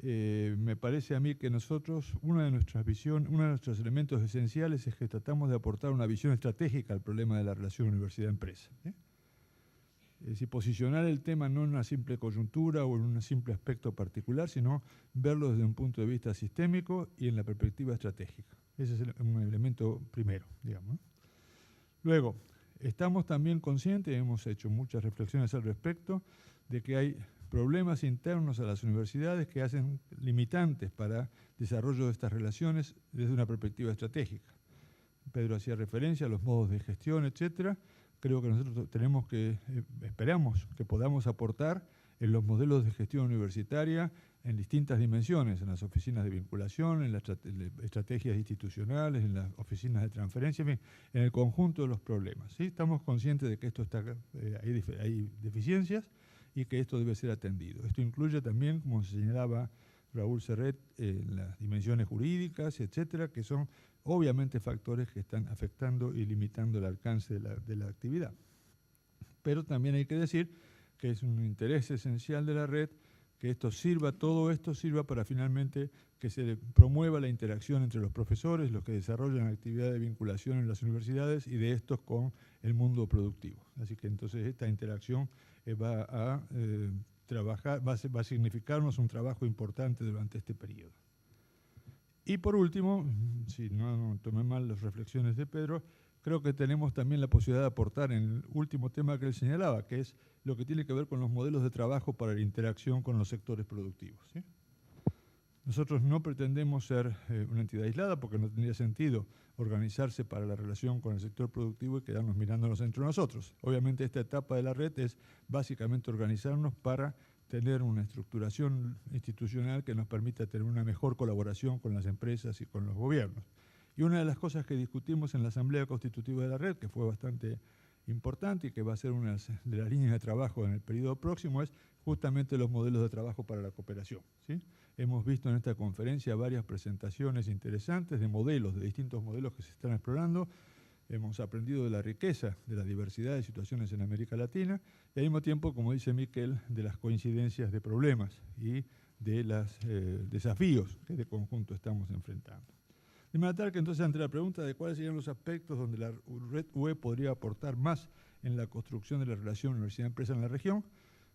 me parece a mí que nosotros, uno de nuestros elementos esenciales es que tratamos de aportar una visión estratégica al problema de la relación universidad-empresa, ¿eh? Es decir, posicionar el tema no en una simple coyuntura o en un simple aspecto particular, sino verlo desde un punto de vista sistémico y en la perspectiva estratégica. Ese es un elemento primero, digamos. Luego, estamos también conscientes, hemos hecho muchas reflexiones al respecto, de que hay problemas internos a las universidades que hacen limitantes para el desarrollo de estas relaciones desde una perspectiva estratégica. Pedro hacía referencia a los modos de gestión, etcétera. Creo que nosotros esperamos que podamos aportar en los modelos de gestión universitaria en distintas dimensiones, en las oficinas de vinculación, en las estrategias institucionales, en las oficinas de transferencia, en fin, en el conjunto de los problemas, ¿sí? Estamos conscientes de que esto hay deficiencias y que esto debe ser atendido. Esto incluye también, como señalaba Raúl Serret, las dimensiones jurídicas, etcétera, que son obviamente factores que están afectando y limitando el alcance de la actividad. Pero también hay que decir que es un interés esencial de la red que todo esto sirva para finalmente que se promueva la interacción entre los profesores, los que desarrollan actividad de vinculación en las universidades y de estos con el mundo productivo. Así que entonces esta interacción va a significarnos un trabajo importante durante este periodo. Y por último, si no tomé mal las reflexiones de Pedro, creo que tenemos también la posibilidad de aportar en el último tema que él señalaba, que es lo que tiene que ver con los modelos de trabajo para la interacción con los sectores productivos, ¿sí? Nosotros no pretendemos ser una entidad aislada porque no tendría sentido organizarse para la relación con el sector productivo y quedarnos mirándonos entre nosotros. Obviamente esta etapa de la red es básicamente organizarnos para tener una estructuración institucional que nos permita tener una mejor colaboración con las empresas y con los gobiernos. Y una de las cosas que discutimos en la Asamblea Constitutiva de la Red, que fue bastante importante y que va a ser una de las líneas de trabajo en el periodo próximo, es justamente los modelos de trabajo para la cooperación, ¿sí? Hemos visto en esta conferencia varias presentaciones interesantes de distintos modelos que se están explorando. hemos aprendido de la riqueza, de la diversidad de situaciones en América Latina y al mismo tiempo, como dice Miquel, de las coincidencias de problemas y de los desafíos que de conjunto estamos enfrentando. De manera tal que entonces ante la pregunta de cuáles serían los aspectos donde la red UE podría aportar más en la construcción de la relación universidad-empresa en la región,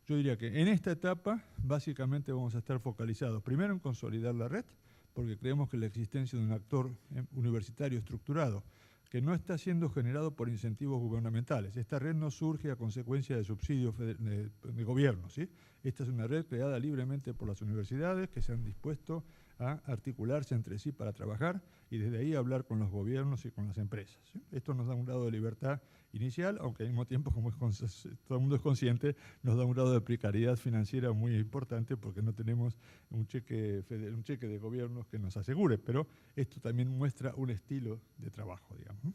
yo diría que en esta etapa básicamente vamos a estar focalizados primero en consolidar la red, porque creemos que la existencia de un actor universitario estructurado que no está siendo generado por incentivos gubernamentales. Esta red no surge a consecuencia de subsidios de gobierno, ¿sí? Esta es una red creada libremente por las universidades que se han dispuesto a articularse entre sí para trabajar y desde ahí hablar con los gobiernos y con las empresas, ¿sí? Esto nos da un grado de libertad inicial, aunque al mismo tiempo, como todo el mundo es consciente, nos da un grado de precariedad financiera muy importante porque no tenemos un cheque de gobiernos que nos asegure, pero esto también muestra un estilo de trabajo, digamos.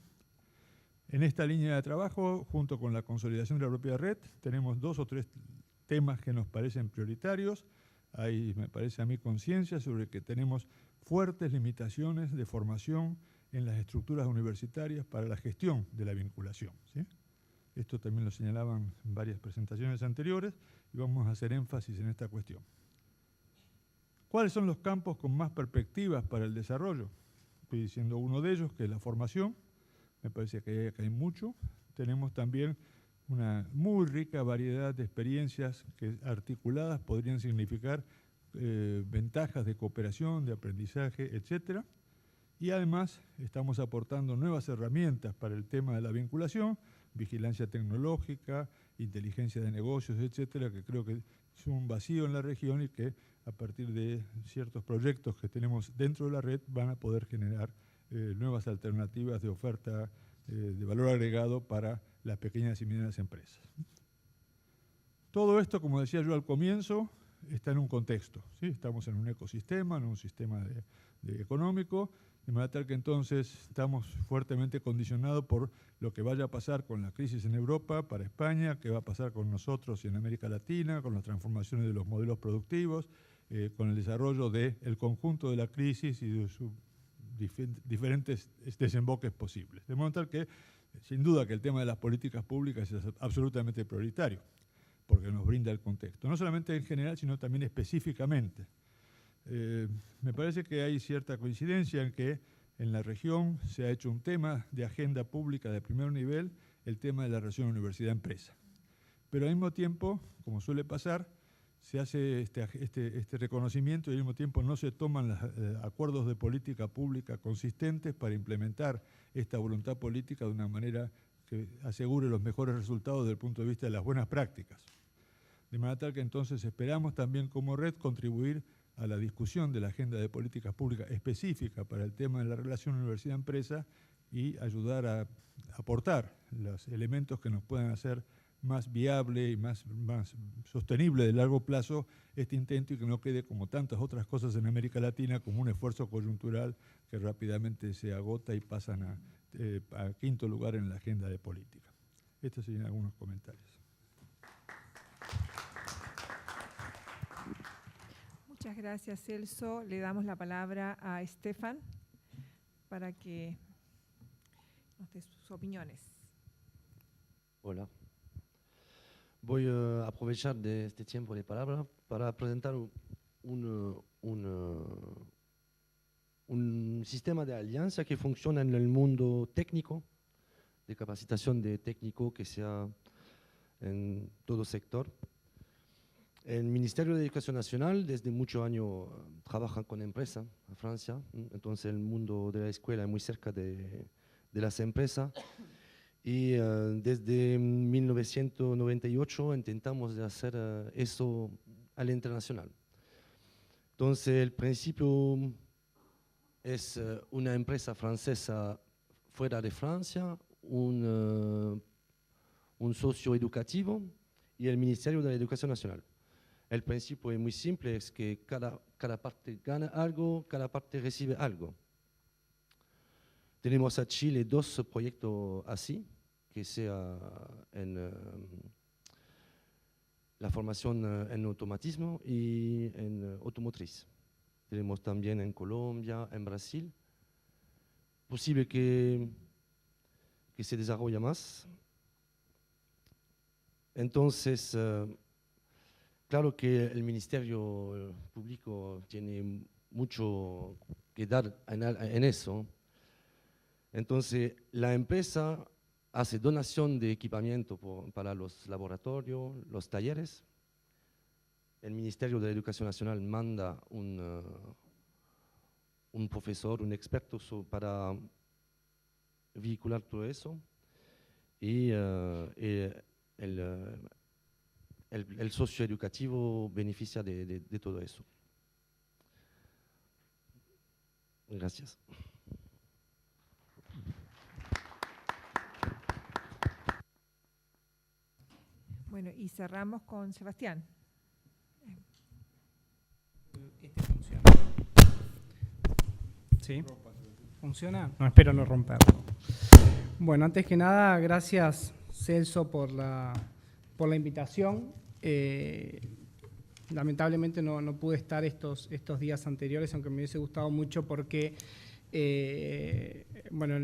En esta línea de trabajo, junto con la consolidación de la propia red, tenemos 2 o 3 temas que nos parecen prioritarios. Hay, me parece a mí, conciencia sobre que tenemos fuertes limitaciones de formación en las estructuras universitarias para la gestión de la vinculación, ¿sí? Esto también lo señalaban en varias presentaciones anteriores y vamos a hacer énfasis en esta cuestión. ¿Cuáles son los campos con más perspectivas para el desarrollo? Estoy diciendo uno de ellos, que es la formación. Me parece que hay mucho. Tenemos también una muy rica variedad de experiencias que articuladas podrían significar ventajas de cooperación, de aprendizaje, etc. Y además estamos aportando nuevas herramientas para el tema de la vinculación, vigilancia tecnológica, inteligencia de negocios, etcétera, que creo que es un vacío en la región y que a partir de ciertos proyectos que tenemos dentro de la red van a poder generar nuevas alternativas de oferta de valor agregado para las pequeñas y medianas empresas. Todo esto, como decía yo al comienzo, está en un contexto, ¿sí? Estamos en un ecosistema, en un sistema económico, de manera tal que entonces estamos fuertemente condicionados por lo que vaya a pasar con la crisis en Europa, para España, qué va a pasar con nosotros y en América Latina, con las transformaciones de los modelos productivos, con el desarrollo del conjunto de la crisis y de sus diferentes desemboques posibles. De modo tal que, sin duda, que el tema de las políticas públicas es absolutamente prioritario, porque nos brinda el contexto, no solamente en general, sino también específicamente. Me parece que hay cierta coincidencia en que en la región se ha hecho un tema de agenda pública de primer nivel, el tema de la relación universidad-empresa. Pero al mismo tiempo, como suele pasar, se hace este reconocimiento y al mismo tiempo no se toman los acuerdos de política pública consistentes para implementar esta voluntad política de una manera que asegure los mejores resultados desde el punto de vista de las buenas prácticas. De manera tal que entonces esperamos también como red contribuir a la discusión de la agenda de políticas públicas específica para el tema de la relación universidad-empresa y ayudar a aportar los elementos que nos puedan hacer más viable y más sostenible de largo plazo este intento y que no quede como tantas otras cosas en América Latina como un esfuerzo coyuntural que rápidamente se agota y pasan a quinto lugar en la agenda de política. Estos serían algunos comentarios. Muchas gracias, Celso. Le damos la palabra a Estefan para que nos dé sus opiniones. Hola. Voy a aprovechar de este tiempo de palabra para presentar un sistema de alianza que funciona en el mundo técnico, de capacitación de técnico que sea en todo sector. El Ministerio de Educación Nacional desde muchos años trabaja con empresas en Francia, entonces el mundo de la escuela es muy cerca de las empresas. Y desde 1998 intentamos de hacer eso al internacional. Entonces el principio es una empresa francesa fuera de Francia, un socio educativo y el Ministerio de la Educación Nacional. El principio es muy simple, es que cada parte gana algo, cada parte recibe algo. Tenemos a Chile 2 proyectos así, que sea en la formación en automatismo y en automotriz. Tenemos también en Colombia, en Brasil. Posible que que se desarrolla más. Entonces, claro que el Ministerio Público tiene mucho que dar en eso. Entonces, la empresa hace donación de equipamiento para los laboratorios, los talleres. El Ministerio de Educación Nacional manda un profesor, un experto para vehicular todo eso. Y el socio educativo beneficia de todo eso. Gracias. Bueno, y cerramos con Sebastián. Este funciona. ¿Sí? ¿Funciona? No, espero no romperlo. Bueno, antes que nada, gracias Celso por la invitación. Lamentablemente no pude estar estos días anteriores, aunque me hubiese gustado mucho porque bueno,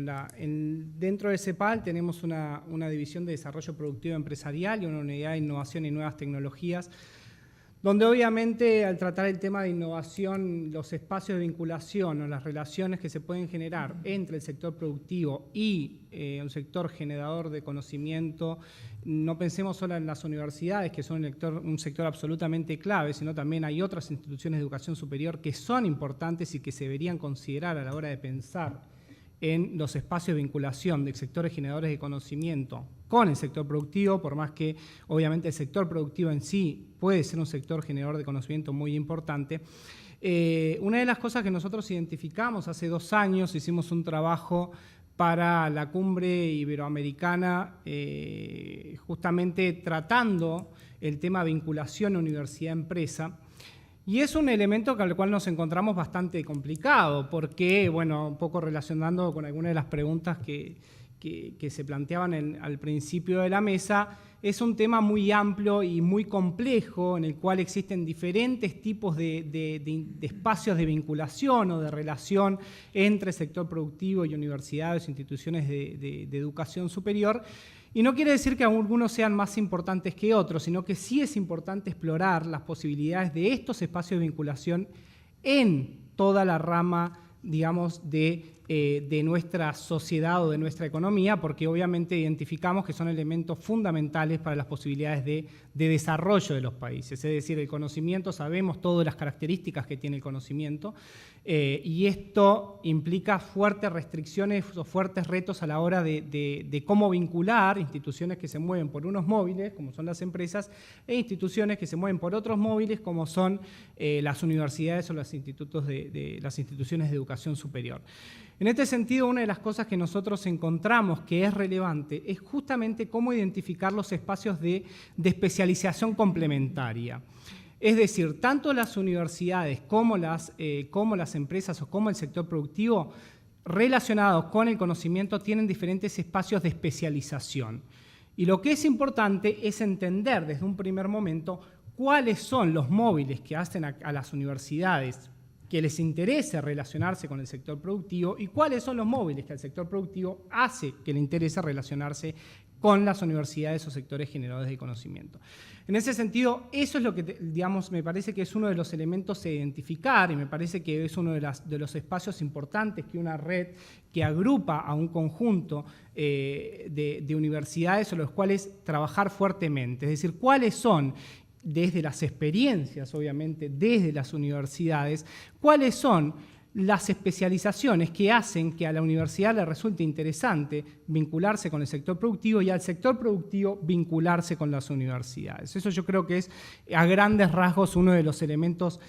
dentro de CEPAL tenemos una división de desarrollo productivo empresarial y una unidad de innovación y nuevas tecnologías, donde obviamente al tratar el tema de innovación, los espacios de vinculación o las relaciones que se pueden generar entre el sector productivo y un sector generador de conocimiento, no pensemos solo en las universidades, que son un sector absolutamente clave, sino también hay otras instituciones de educación superior que son importantes y que se deberían considerar a la hora de pensar en los espacios de vinculación de sectores generadores de conocimiento con el sector productivo, por más que obviamente el sector productivo en sí puede ser un sector generador de conocimiento muy importante. Una de las cosas que nosotros identificamos hace 2 años, hicimos un trabajo para la cumbre iberoamericana, justamente tratando el tema vinculación universidad-empresa. Y es un elemento con el cual nos encontramos bastante complicado, porque, bueno, un poco relacionando con algunas de las preguntas que se planteaban al principio de la mesa, es un tema muy amplio y muy complejo en el cual existen diferentes tipos de espacios de vinculación o de relación entre sector productivo y universidades, instituciones de educación superior. Y no quiere decir que algunos sean más importantes que otros, sino que sí es importante explorar las posibilidades de estos espacios de vinculación en toda la rama, digamos, de nuestra sociedad o de nuestra economía, porque obviamente identificamos que son elementos fundamentales para las posibilidades de desarrollo de los países. Es decir, el conocimiento, sabemos todas las características que tiene el conocimiento, y esto implica fuertes restricciones o fuertes retos a la hora de cómo vincular instituciones que se mueven por unos móviles, como son las empresas, e instituciones que se mueven por otros móviles, como son las universidades o los institutos las instituciones de educación superior. En este sentido, una de las cosas que nosotros encontramos que es relevante es justamente cómo identificar los espacios de especialización complementaria. Es decir, tanto las universidades como las empresas o como el sector productivo relacionados con el conocimiento tienen diferentes espacios de especialización. Y lo que es importante es entender desde un primer momento cuáles son los móviles que hacen a las universidades que les interese relacionarse con el sector productivo y cuáles son los móviles que el sector productivo hace que le interese relacionarse con las universidades o sectores generadores de conocimiento. En ese sentido, eso es lo que, digamos, me parece que es uno de los elementos a identificar y me parece que es uno de los espacios importantes que una red que agrupa a un conjunto de universidades sobre los cuales trabajar fuertemente. Es decir, cuáles son, desde las experiencias, obviamente, desde las universidades, cuáles son las especializaciones que hacen que a la universidad le resulte interesante vincularse con el sector productivo y al sector productivo vincularse con las universidades. Eso yo creo que es, a grandes rasgos, uno de los elementos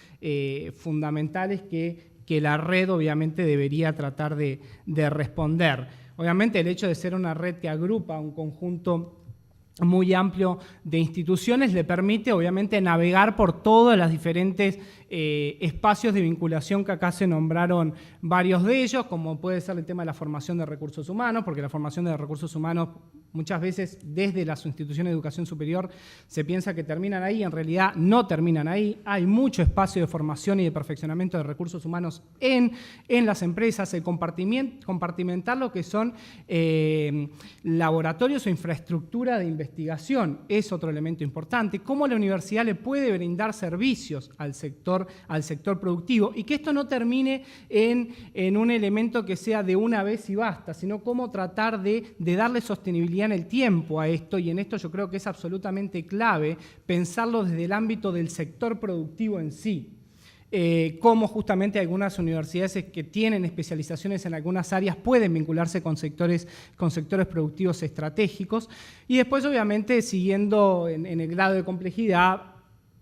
fundamentales que la red, obviamente, debería tratar de responder. Obviamente, el hecho de ser una red que agrupa un conjunto muy amplio de instituciones le permite obviamente navegar por todos los diferentes espacios de vinculación que acá se nombraron varios de ellos, como puede ser el tema de la formación de recursos humanos, porque la formación de recursos humanos Muchas veces desde las instituciones de educación superior se piensa que terminan ahí, en realidad no terminan ahí. Hay mucho espacio de formación y de perfeccionamiento de recursos humanos en las empresas. El compartimentar lo que son laboratorios o infraestructura de investigación es otro elemento importante. Cómo la universidad le puede brindar servicios al sector productivo y que esto no termine en un elemento que sea de una vez y basta, sino cómo tratar de darle sostenibilidad en el tiempo a esto, y en esto yo creo que es absolutamente clave pensarlo desde el ámbito del sector productivo en sí. Cómo justamente algunas universidades que tienen especializaciones en algunas áreas pueden vincularse con sectores productivos estratégicos, y después obviamente siguiendo en el grado de complejidad,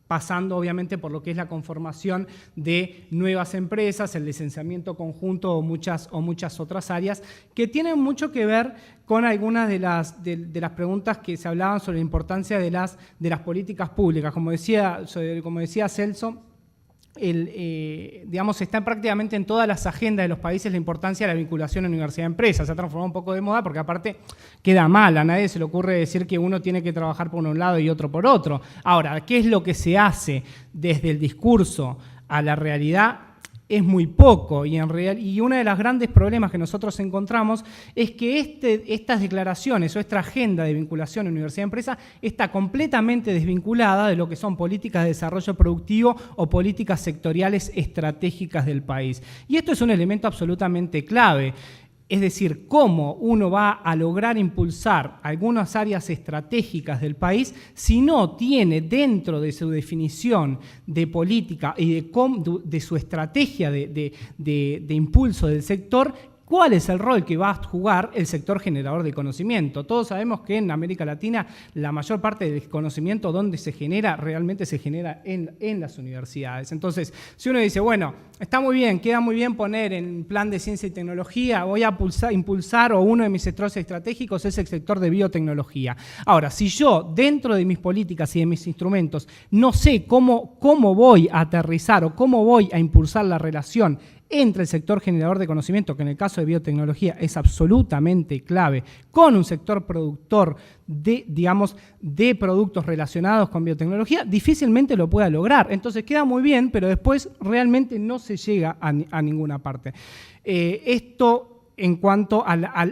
pasando obviamente por lo que es la conformación de nuevas empresas, el licenciamiento conjunto o muchas otras áreas que tienen mucho que ver con algunas de las preguntas que se hablaban sobre la importancia de las políticas públicas. Como decía Celso, digamos, está prácticamente en todas las agendas de los países la importancia de la vinculación universidad-empresa. Se ha transformado un poco de moda porque aparte queda mal, a nadie se le ocurre decir que uno tiene que trabajar por un lado y otro por otro. Ahora, ¿qué es lo que se hace desde el discurso a la realidad? Es muy poco, y uno de los grandes problemas que nosotros encontramos es que estas declaraciones o esta agenda de vinculación universidad-empresa está completamente desvinculada de lo que son políticas de desarrollo productivo o políticas sectoriales estratégicas del país. Y esto es un elemento absolutamente clave. Es decir, cómo uno va a lograr impulsar algunas áreas estratégicas del país si no tiene dentro de su definición de política y de su estrategia de impulso del sector, ¿cuál es el rol que va a jugar el sector generador de conocimiento? Todos sabemos que en América Latina la mayor parte del conocimiento donde se genera, realmente se genera en las universidades. Entonces, si uno dice, bueno, está muy bien, queda muy bien poner en plan de ciencia y tecnología, voy a impulsar, o uno de mis sectores estratégicos es el sector de biotecnología. Ahora, si yo, dentro de mis políticas y de mis instrumentos, no sé cómo voy a aterrizar o cómo voy a impulsar la relación entre el sector generador de conocimiento, que en el caso de biotecnología es absolutamente clave, con un sector productor de productos relacionados con biotecnología, difícilmente lo pueda lograr. Entonces queda muy bien, pero después realmente no se llega a ninguna parte. Esto en cuanto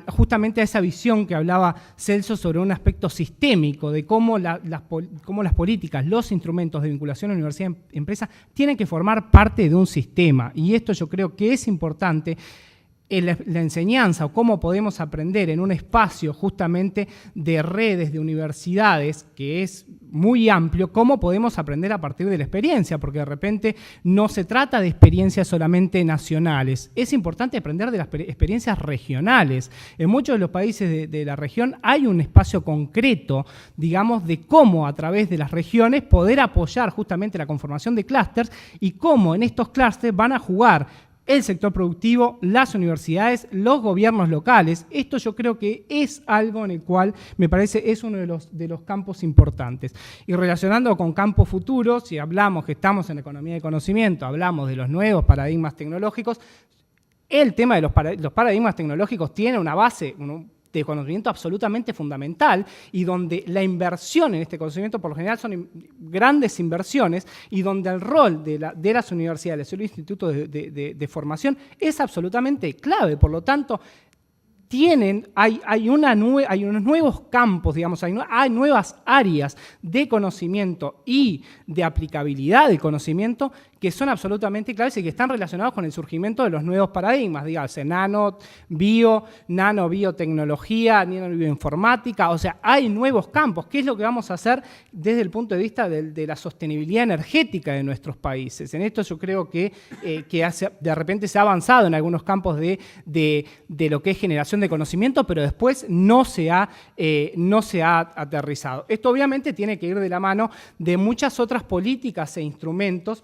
justamente a esa visión que hablaba Celso sobre un aspecto sistémico de cómo las políticas, los instrumentos de vinculación a universidad-empresa tienen que formar parte de un sistema. Y esto yo creo que es importante. La enseñanza o cómo podemos aprender en un espacio justamente de redes, de universidades, que es muy amplio, cómo podemos aprender a partir de la experiencia, porque de repente no se trata de experiencias solamente nacionales, es importante aprender de las experiencias regionales. En muchos de los países de la región hay un espacio concreto, digamos, de cómo a través de las regiones poder apoyar justamente la conformación de clústeres y cómo en estos clústeres van a jugar el sector productivo, las universidades, los gobiernos locales. Esto yo creo que es algo en el cual me parece es uno de los campos importantes. Y relacionando con campos futuros, si hablamos que estamos en economía de conocimiento, hablamos de los nuevos paradigmas tecnológicos, el tema de los paradigmas tecnológicos tiene una base, de conocimiento absolutamente fundamental y donde la inversión en este conocimiento por lo general son grandes inversiones y donde el rol de las universidades, los institutos de formación es absolutamente clave. Por lo tanto, hay unos nuevos campos, digamos, hay nuevas áreas de conocimiento y de aplicabilidad del conocimiento que son absolutamente claves y que están relacionados con el surgimiento de los nuevos paradigmas, dígase nanobiotecnología, nanobioinformática, o sea, hay nuevos campos. ¿Qué es lo que vamos a hacer desde el punto de vista de la sostenibilidad energética de nuestros países? En esto yo creo que de repente se ha avanzado en algunos campos de lo que es generación de conocimiento, pero después no se ha aterrizado. Esto obviamente tiene que ir de la mano de muchas otras políticas e instrumentos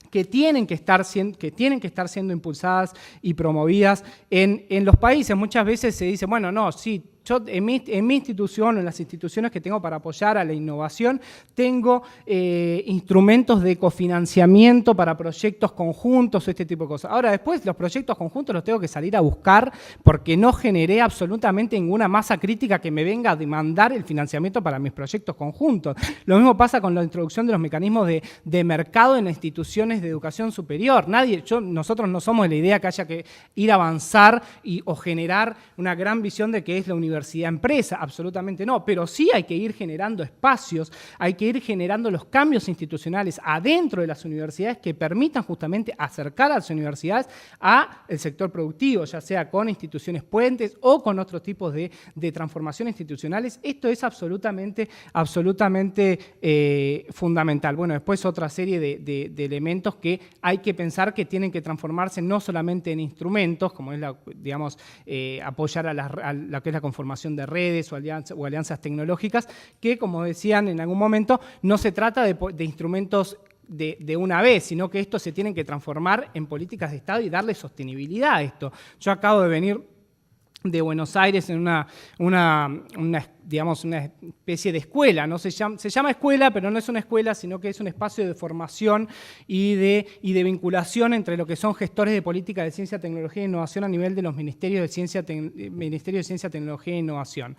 que tienen que estar siendo impulsadas y promovidas en los países. Muchas veces se dice, bueno, no, sí, yo en mi institución o en las instituciones que tengo para apoyar a la innovación, tengo instrumentos de cofinanciamiento para proyectos conjuntos, este tipo de cosas. Ahora, después los proyectos conjuntos los tengo que salir a buscar porque no generé absolutamente ninguna masa crítica que me venga a demandar el financiamiento para mis proyectos conjuntos. Lo mismo pasa con la introducción de los mecanismos de mercado en las instituciones de educación superior. Nosotros no somos de la idea que haya que ir a avanzar o generar una gran visión de que es la universidad empresa, absolutamente no, pero sí hay que ir generando espacios, hay que ir generando los cambios institucionales adentro de las universidades que permitan justamente acercar a las universidades al sector productivo, ya sea con instituciones puentes o con otros tipos de transformaciones institucionales. Esto es absolutamente fundamental. Bueno, después otra serie de elementos que hay que pensar que tienen que transformarse no solamente en instrumentos, como es apoyar a lo que es la conformación de redes o alianzas tecnológicas, que, como decían en algún momento, no se trata de instrumentos de una vez, sino que estos se tienen que transformar en políticas de Estado y darle sostenibilidad a esto. Yo acabo de venir de Buenos Aires en una especie de escuela, ¿no? Se llama escuela, pero no es una escuela, sino que es un espacio de formación y de vinculación entre lo que son gestores de política de ciencia, tecnología e innovación a nivel de los ministerios de Ciencia, Tecnología e Innovación.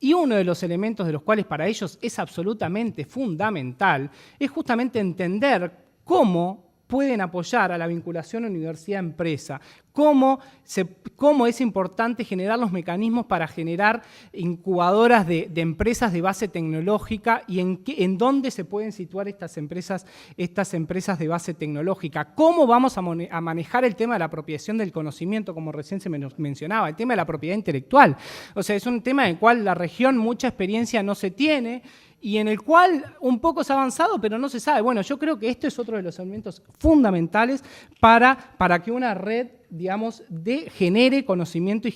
Y uno de los elementos de los cuales para ellos es absolutamente fundamental es justamente entender cómo pueden apoyar a la vinculación universidad-empresa, cómo es importante generar los mecanismos para generar incubadoras de empresas de base tecnológica y en dónde se pueden situar estas empresas de base tecnológica, cómo vamos a manejar el tema de la apropiación del conocimiento, como recién se mencionaba, el tema de la propiedad intelectual. O sea, es un tema en el cual la región mucha experiencia no se tiene, y en el cual un poco se ha avanzado, pero no se sabe. Bueno, yo creo que esto es otro de los elementos fundamentales para que una red, genere conocimiento y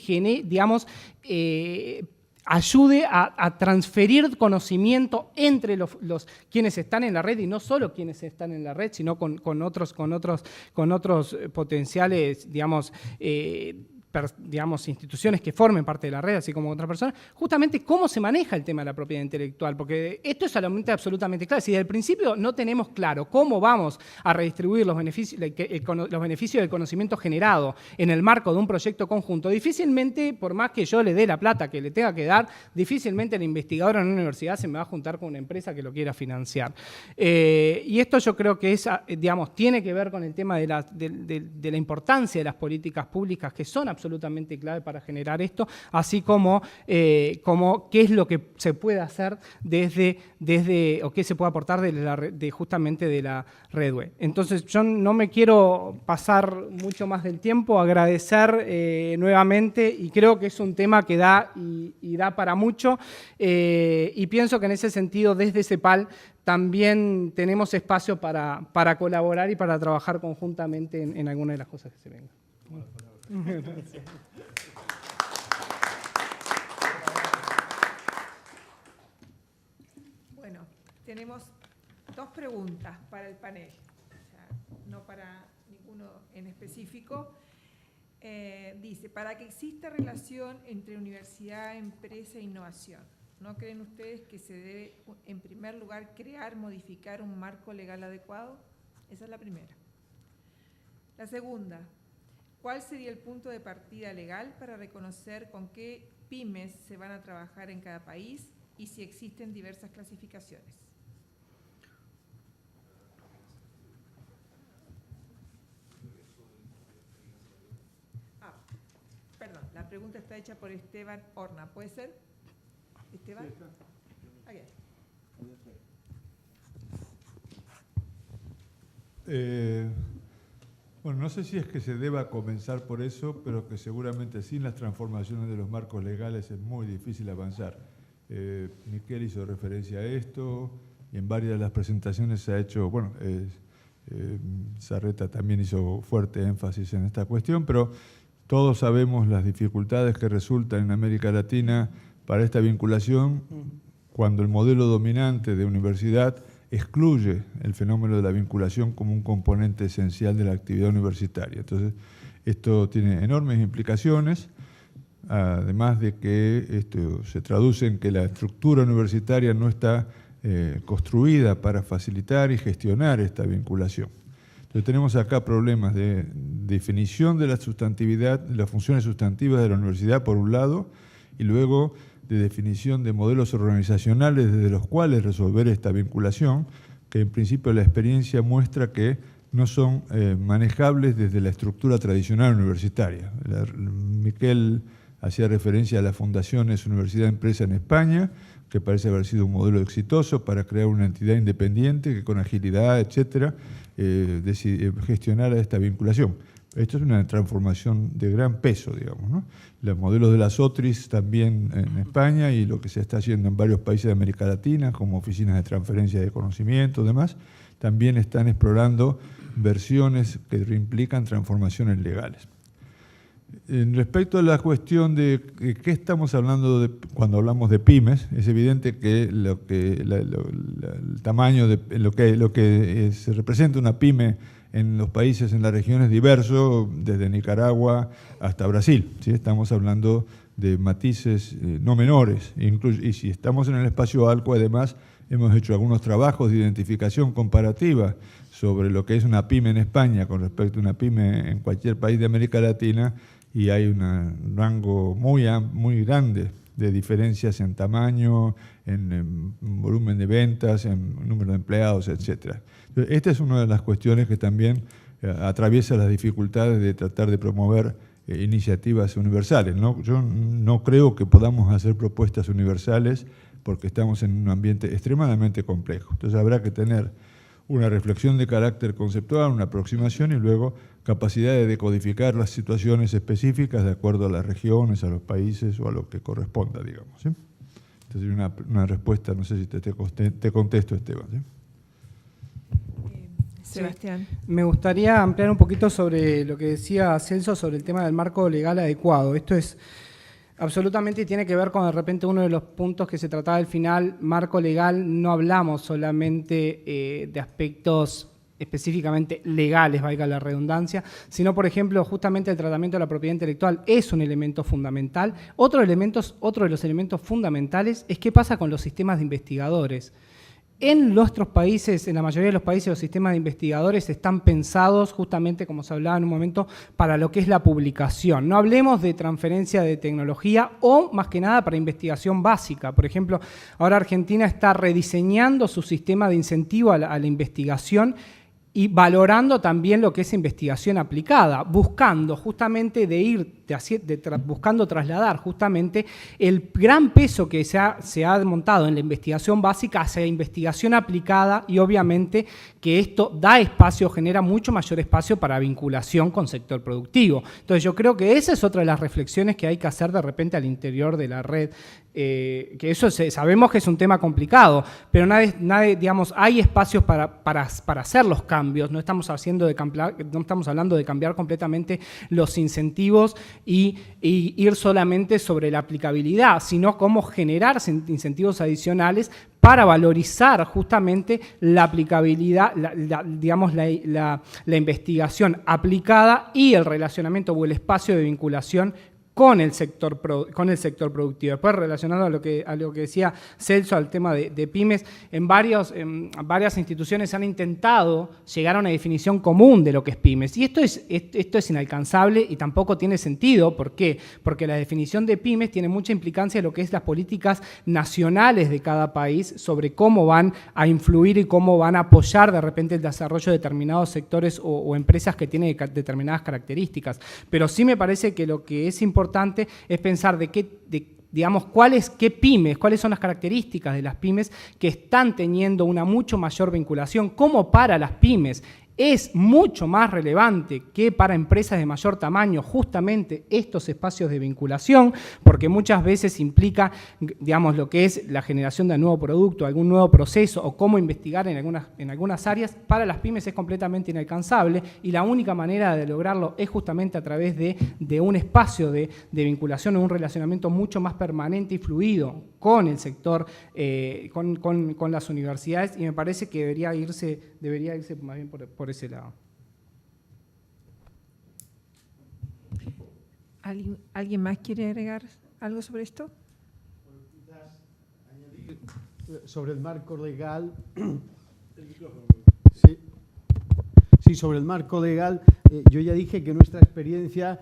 ayude a transferir conocimiento entre los quienes están en la red, y no solo quienes están en la red, sino con otros potenciales, instituciones que formen parte de la red, así como otras personas, justamente cómo se maneja el tema de la propiedad intelectual, porque esto es absolutamente claro. Si desde el principio no tenemos claro cómo vamos a redistribuir los beneficios del conocimiento generado en el marco de un proyecto conjunto, difícilmente, por más que yo le dé la plata que le tenga que dar, difícilmente el investigador en una universidad se me va a juntar con una empresa que lo quiera financiar. Y esto yo creo que tiene que ver con el tema de la importancia de las políticas públicas, que son absolutamente clave para generar esto, así como qué es lo que se puede hacer o qué se puede aportar justamente de la red web. Entonces, yo no me quiero pasar mucho más del tiempo, agradecer nuevamente, y creo que es un tema que da y da para mucho, y pienso que en ese sentido, desde CEPAL, también tenemos espacio para colaborar y para trabajar conjuntamente en alguna de las cosas que se vengan. Gracias. Bueno, tenemos dos preguntas para el panel, o sea, no para ninguno en específico. Dice, para que exista relación entre universidad, empresa e innovación, ¿no creen ustedes que se debe, en primer lugar, modificar un marco legal adecuado? Esa es la primera. La segunda, ¿cuál sería el punto de partida legal para reconocer con qué pymes se van a trabajar en cada país y si existen diversas clasificaciones? Perdón, la pregunta está hecha por Esteban Horna. ¿Puede ser? ¿Esteban? Okay. Bueno, no sé si es que se deba comenzar por eso, pero que seguramente sin las transformaciones de los marcos legales es muy difícil avanzar. Miquel hizo referencia a esto y en varias de las presentaciones se ha hecho, bueno, Sarreta también hizo fuerte énfasis en esta cuestión, pero todos sabemos las dificultades que resultan en América Latina para esta vinculación cuando el modelo dominante de universidad excluye el fenómeno de la vinculación como un componente esencial de la actividad universitaria. Entonces, esto tiene enormes implicaciones. además de que esto se traduce en que la estructura universitaria no está construida para facilitar y gestionar esta vinculación. Entonces tenemos acá problemas de definición de la sustantividad, de las funciones sustantivas de la universidad por un lado, y luego de definición de modelos organizacionales desde los cuales resolver esta vinculación, que en principio la experiencia muestra que no son manejables desde la estructura tradicional universitaria. Miquel hacía referencia a las fundaciones Universidad-Empresa en España, que parece haber sido un modelo exitoso para crear una entidad independiente que con agilidad, etcétera, gestionara esta vinculación. Esto es una transformación de gran peso, digamos, ¿no? Los modelos de las OTRIS también en España y lo que se está haciendo en varios países de América Latina, como oficinas de transferencia de conocimiento y demás, también están explorando versiones que implican transformaciones legales. Respecto a la cuestión de qué estamos hablando cuando hablamos de pymes, es evidente que el tamaño de lo que se representa una pyme en los países, en las regiones diverso, desde Nicaragua hasta Brasil, ¿sí? Estamos hablando de matices no menores, y si estamos en el espacio ALCO, además, hemos hecho algunos trabajos de identificación comparativa sobre lo que es una pyme en España con respecto a una pyme en cualquier país de América Latina, y hay un rango muy grande de diferencias en tamaño, en volumen de ventas, en número de empleados, etc. Esta es una de las cuestiones que también atraviesa las dificultades de tratar de promover iniciativas universales, ¿no? Yo no creo que podamos hacer propuestas universales porque estamos en un ambiente extremadamente complejo. Entonces habrá que tener una reflexión de carácter conceptual, una aproximación y luego capacidad de decodificar las situaciones específicas de acuerdo a las regiones, a los países o a lo que corresponda, digamos, ¿sí? Entonces una respuesta, no sé si te contesto, Esteban, ¿sí? Sebastián. Me gustaría ampliar un poquito sobre lo que decía Celso sobre el tema del marco legal adecuado. Esto es absolutamente tiene que ver con de repente uno de los puntos que se trataba al final, marco legal, no hablamos solamente de aspectos específicamente legales, valga la redundancia, sino, por ejemplo, justamente el tratamiento de la propiedad intelectual es un elemento fundamental. Otro de los elementos fundamentales es qué pasa con los sistemas de investigadores. En nuestros países, en la mayoría de los países, los sistemas de investigadores están pensados justamente, como se hablaba en un momento, para lo que es la publicación. No hablemos de transferencia de tecnología o, más que nada, para investigación básica. Por ejemplo, ahora Argentina está rediseñando su sistema de incentivo a la investigación y valorando también lo que es investigación aplicada, buscando justamente buscando trasladar justamente el gran peso que se ha montado en la investigación básica hacia la investigación aplicada y obviamente que esto da espacio, genera mucho mayor espacio para vinculación con sector productivo. Entonces yo creo que esa es otra de las reflexiones que hay que hacer de repente al interior de la red, que eso sabemos que es un tema complicado, pero digamos, hay espacios para hacer los cambios, no estamos hablando de cambiar completamente los incentivos y ir solamente sobre la aplicabilidad, sino cómo generar incentivos adicionales para valorizar justamente la aplicabilidad, la investigación aplicada y el relacionamiento o el espacio de vinculación con el sector productivo. Después, relacionado a lo que decía Celso, al tema de pymes, en varias instituciones han intentado llegar a una definición común de lo que es pymes. Y esto es inalcanzable y tampoco tiene sentido. ¿Por qué? Porque la definición de pymes tiene mucha implicancia en lo que es las políticas nacionales de cada país sobre cómo van a influir y cómo van a apoyar de repente el desarrollo de determinados sectores o empresas que tienen determinadas características. Pero sí me parece que lo que es importante es pensar qué pymes, cuáles son las características de las pymes que están teniendo una mucho mayor vinculación, cómo para las pymes es mucho más relevante que para empresas de mayor tamaño justamente estos espacios de vinculación, porque muchas veces implica, digamos, lo que es la generación de un nuevo producto, algún nuevo proceso o cómo investigar en algunas áreas. Para las pymes es completamente inalcanzable y la única manera de lograrlo es justamente a través de un espacio de vinculación o un relacionamiento mucho más permanente y fluido con el sector, con las universidades, y me parece que debería irse más bien por ese lado. ¿Alguien más quiere agregar algo sobre esto? Sobre el marco legal. Sí. Sí, sobre el marco legal, yo ya dije que nuestra experiencia,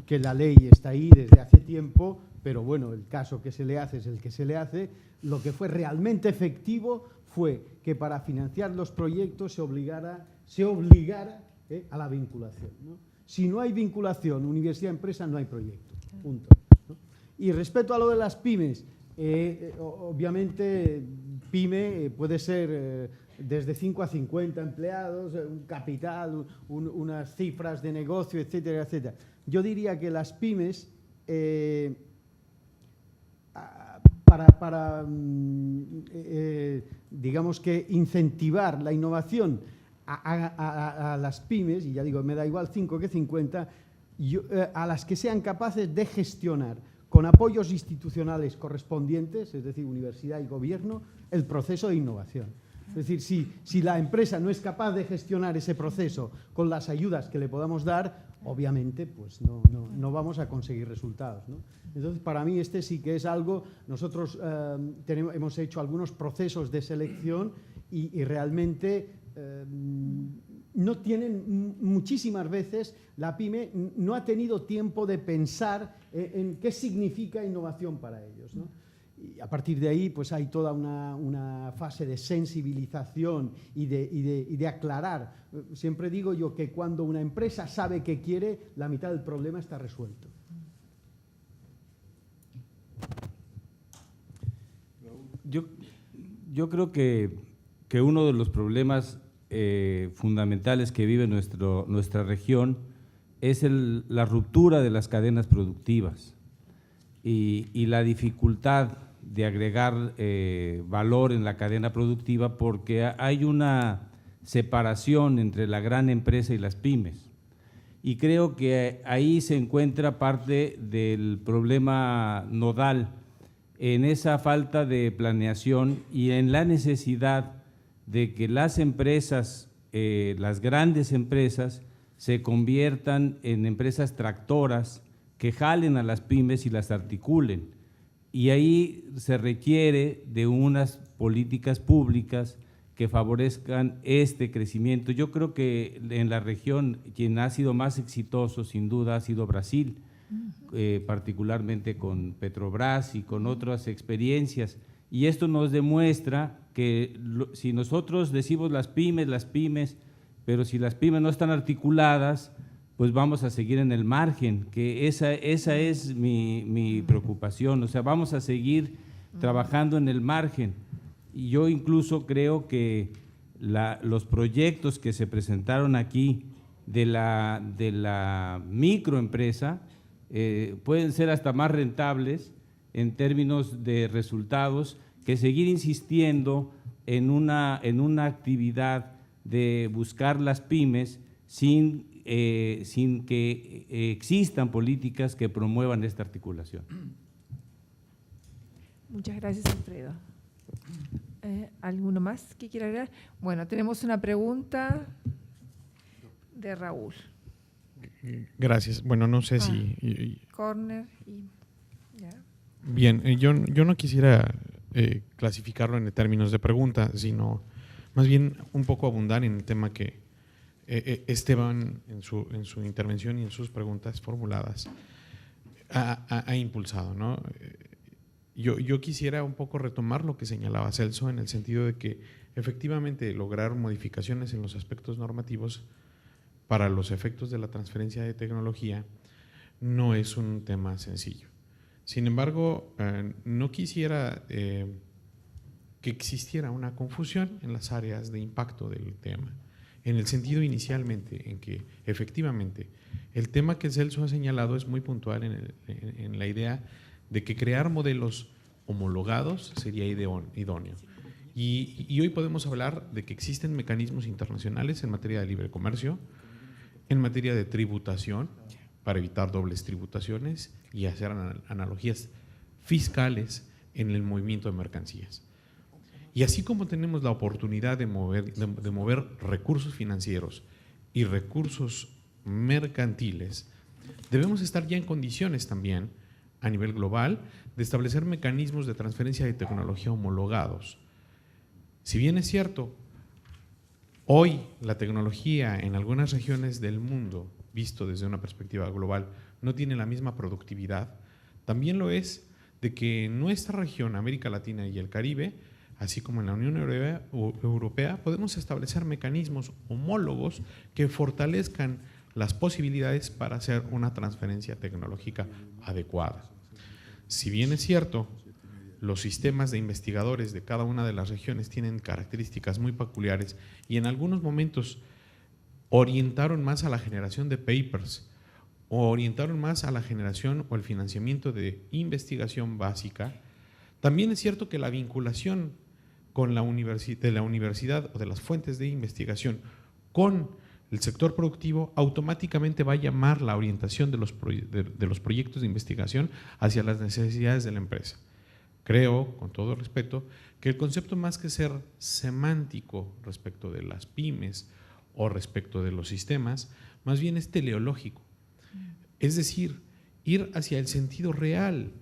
que la ley está ahí desde hace tiempo, pero bueno, el caso que se le hace es el que se le hace. Lo que fue realmente efectivo fue que para financiar los proyectos se obligara a la vinculación, ¿no? Si no hay vinculación universidad-empresa, no hay proyecto. Punto, ¿no? Y respecto a lo de las pymes, obviamente pyme puede ser desde 5 a 50 empleados, un capital, unas cifras de negocio, etcétera, etcétera. Yo diría que las pymes, digamos que incentivar la innovación a las pymes, y ya digo, me da igual 5 que 50, a las que sean capaces de gestionar con apoyos institucionales correspondientes, es decir, universidad y gobierno, el proceso de innovación. Es decir, si la empresa no es capaz de gestionar ese proceso con las ayudas que le podamos dar, obviamente pues no vamos a conseguir resultados, ¿no? Entonces, para mí este sí que es algo, nosotros hemos hecho algunos procesos de selección y realmente no tienen, muchísimas veces la pyme no ha tenido tiempo de pensar en qué significa innovación para ellos, ¿no? Y a partir de ahí pues hay toda una fase de sensibilización y de aclarar. Siempre digo yo que cuando una empresa sabe qué quiere, la mitad del problema está resuelto. Yo creo que uno de los problemas fundamentales que vive nuestra región es la ruptura de las cadenas productivas y la dificultad de agregar valor en la cadena productiva, porque hay una separación entre la gran empresa y las pymes. Y creo que ahí se encuentra parte del problema nodal, en esa falta de planeación y en la necesidad de que las empresas, las grandes empresas, se conviertan en empresas tractoras que jalen a las pymes y las articulen. Y ahí se requiere de unas políticas públicas que favorezcan este crecimiento. Yo creo que en la región quien ha sido más exitoso sin duda ha sido Brasil, particularmente con Petrobras y con otras experiencias. Y esto nos demuestra que si nosotros decimos las pymes, pero si las pymes no están articuladas, pues vamos a seguir en el margen, que esa es mi preocupación. O sea, vamos a seguir trabajando en el margen. Y yo incluso creo que los proyectos que se presentaron aquí de la microempresa pueden ser hasta más rentables en términos de resultados que seguir insistiendo en una actividad de buscar las pymes sin que existan políticas que promuevan esta articulación. Muchas gracias, Alfredo. ¿Alguno más que quiera agregar? Bueno, tenemos una pregunta de Raúl. Gracias. Bueno, no sé si… Corner y… ya. Bien, yo no quisiera clasificarlo en términos de pregunta, sino más bien un poco abundar en el tema que Esteban en su intervención y en sus preguntas formuladas ha impulsado, ¿no? Yo quisiera un poco retomar lo que señalaba Celso en el sentido de que efectivamente lograr modificaciones en los aspectos normativos para los efectos de la transferencia de tecnología no es un tema sencillo. Sin embargo, no quisiera que existiera una confusión en las áreas de impacto del tema, en el sentido inicialmente en que efectivamente el tema que Celso ha señalado es muy puntual en la idea de que crear modelos homologados sería idóneo. Y hoy podemos hablar de que existen mecanismos internacionales en materia de libre comercio, en materia de tributación, para evitar dobles tributaciones y hacer analogías fiscales en el movimiento de mercancías. Y así como tenemos la oportunidad de mover recursos financieros y recursos mercantiles, debemos estar ya en condiciones también, a nivel global, de establecer mecanismos de transferencia de tecnología homologados. Si bien es cierto, hoy la tecnología en algunas regiones del mundo, visto desde una perspectiva global, no tiene la misma productividad, también lo es de que en nuestra región, América Latina y el Caribe, así como en la Unión Europea, podemos establecer mecanismos homólogos que fortalezcan las posibilidades para hacer una transferencia tecnológica adecuada. Si bien es cierto, los sistemas de investigadores de cada una de las regiones tienen características muy peculiares y en algunos momentos orientaron más a la generación de papers o orientaron más a la generación o el financiamiento de investigación básica, también es cierto que la vinculación con de la universidad o de las fuentes de investigación con el sector productivo automáticamente va a llamar la orientación de los proyectos de investigación hacia las necesidades de la empresa. Creo, con todo respeto, que el concepto más que ser semántico respecto de las pymes o respecto de los sistemas, más bien es teleológico. Es decir, ir hacia el sentido real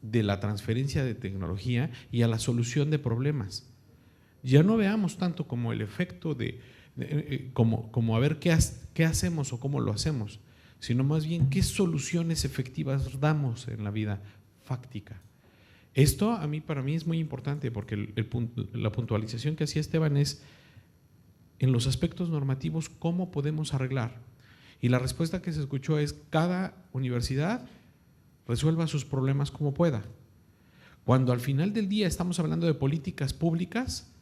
de la transferencia de tecnología y a la solución de problemas. Ya no veamos tanto como el efecto como a ver qué hacemos o cómo lo hacemos, sino más bien qué soluciones efectivas damos en la vida fáctica. Esto para mí es muy importante porque la puntualización que hacía Esteban es en los aspectos normativos cómo podemos arreglar. Y la respuesta que se escuchó es cada universidad resuelva sus problemas como pueda. Cuando al final del día estamos hablando de políticas públicas,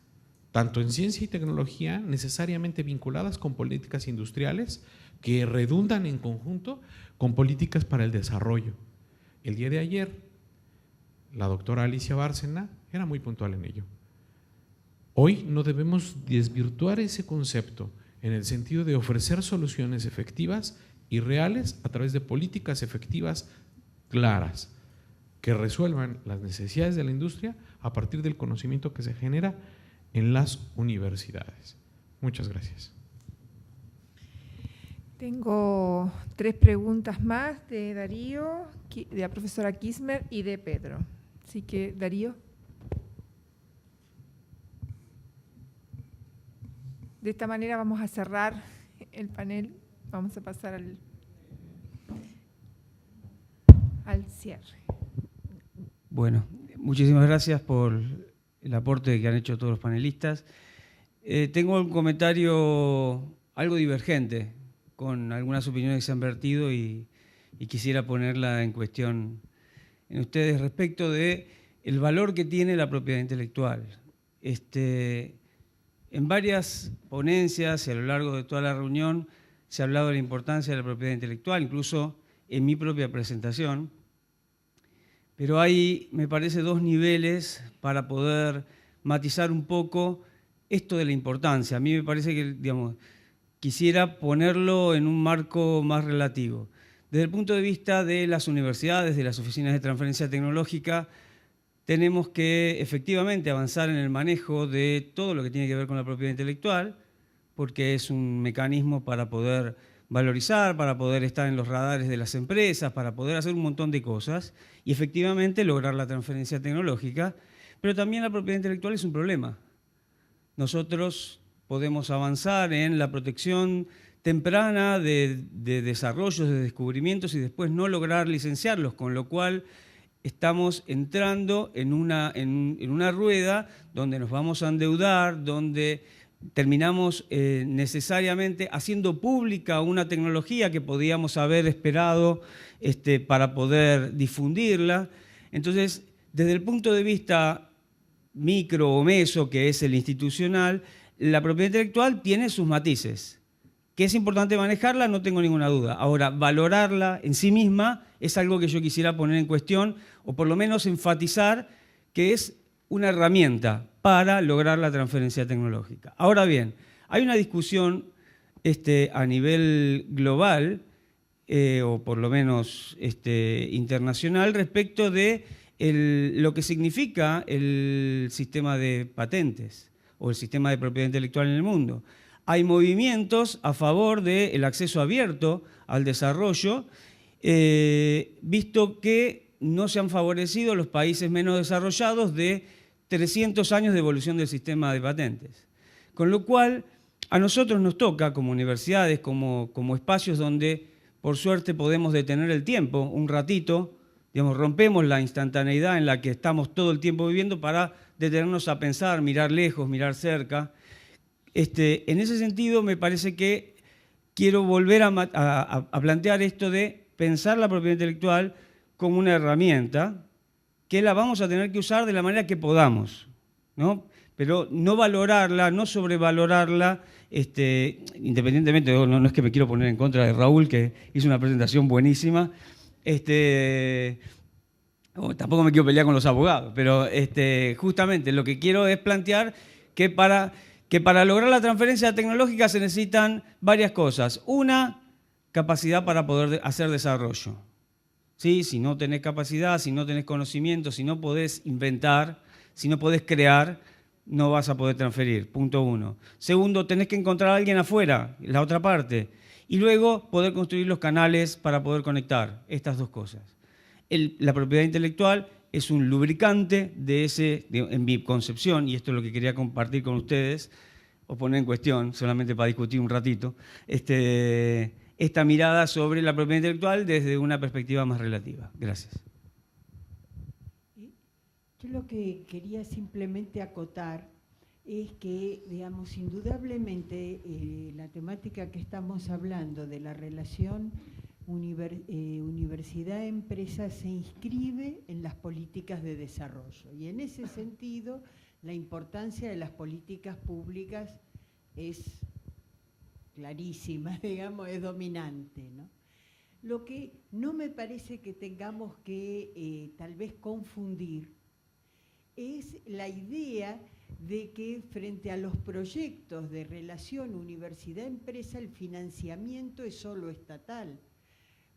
tanto en ciencia y tecnología, necesariamente vinculadas con políticas industriales que redundan en conjunto con políticas para el desarrollo. El día de ayer, la doctora Alicia Bárcena era muy puntual en ello. Hoy no debemos desvirtuar ese concepto en el sentido de ofrecer soluciones efectivas y reales a través de políticas efectivas claras que resuelvan las necesidades de la industria a partir del conocimiento que se genera en las universidades. Muchas gracias. Tengo 3 preguntas más de Darío, de la profesora Kismer y de Pedro. Así que, Darío. De esta manera vamos a cerrar el panel. Vamos a pasar al cierre. Bueno, muchísimas gracias por el aporte que han hecho todos los panelistas. Tengo un comentario algo divergente con algunas opiniones que se han vertido y quisiera ponerla en cuestión en ustedes respecto de el valor que tiene la propiedad intelectual. En varias ponencias y a lo largo de toda la reunión se ha hablado de la importancia de la propiedad intelectual, incluso en mi propia presentación, pero hay, me parece, 2 niveles para poder matizar un poco esto de la importancia. A mí me parece que, digamos, quisiera ponerlo en un marco más relativo. Desde el punto de vista de las universidades, de las oficinas de transferencia tecnológica, tenemos que efectivamente avanzar en el manejo de todo lo que tiene que ver con la propiedad intelectual, porque es un mecanismo para poder valorizar, para poder estar en los radares de las empresas, para poder hacer un montón de cosas y efectivamente lograr la transferencia tecnológica, pero también la propiedad intelectual es un problema. Nosotros podemos avanzar en la protección temprana de desarrollos, de descubrimientos y después no lograr licenciarlos, con lo cual estamos entrando en una rueda donde nos vamos a endeudar, donde terminamos necesariamente haciendo pública una tecnología que podíamos haber esperado para poder difundirla. Entonces, desde el punto de vista micro o meso, que es el institucional, la propiedad intelectual tiene sus matices. Que es importante manejarla, no tengo ninguna duda. Ahora, valorarla en sí misma es algo que yo quisiera poner en cuestión, o por lo menos enfatizar que es una herramienta para lograr la transferencia tecnológica. Ahora bien, hay una discusión a nivel global, o por lo menos internacional, respecto de lo que significa el sistema de patentes o el sistema de propiedad intelectual en el mundo. hay movimientos a favor del acceso abierto al desarrollo, visto que no se han favorecido los países menos desarrollados de 300 años de evolución del sistema de patentes. Con lo cual, a nosotros nos toca, como universidades, como espacios donde, por suerte, podemos detener el tiempo un ratito, digamos, rompemos la instantaneidad en la que estamos todo el tiempo viviendo para detenernos a pensar, mirar lejos, mirar cerca. En ese sentido, me parece que quiero volver a plantear esto de pensar la propiedad intelectual como una herramienta que la vamos a tener que usar de la manera que podamos, ¿no? Pero no valorarla, no sobrevalorarla, independientemente, no es que me quiero poner en contra de Raúl, que hizo una presentación buenísima, tampoco me quiero pelear con los abogados, pero justamente lo que quiero es plantear que para lograr la transferencia tecnológica se necesitan varias cosas. Una, capacidad para poder hacer desarrollo. ¿Sí? Si no tenés capacidad, si no tenés conocimiento, si no podés inventar, si no podés crear, no vas a poder transferir, punto uno. Segundo, tenés que encontrar a alguien afuera, la otra parte. Y luego poder construir los canales para poder conectar estas dos cosas. La propiedad intelectual es un lubricante de en mi concepción, y esto es lo que quería compartir con ustedes, o poner en cuestión, solamente para discutir un ratito, esta mirada sobre la propiedad intelectual desde una perspectiva más relativa. Gracias. Yo lo que quería simplemente acotar es que, digamos, indudablemente la temática que estamos hablando de la relación universidad-empresa se inscribe en las políticas de desarrollo. Y en ese sentido, la importancia de las políticas públicas es clarísima, digamos, es dominante, ¿no? Lo que no me parece que tengamos que tal vez confundir es la idea de que frente a los proyectos de relación universidad-empresa el financiamiento es solo estatal,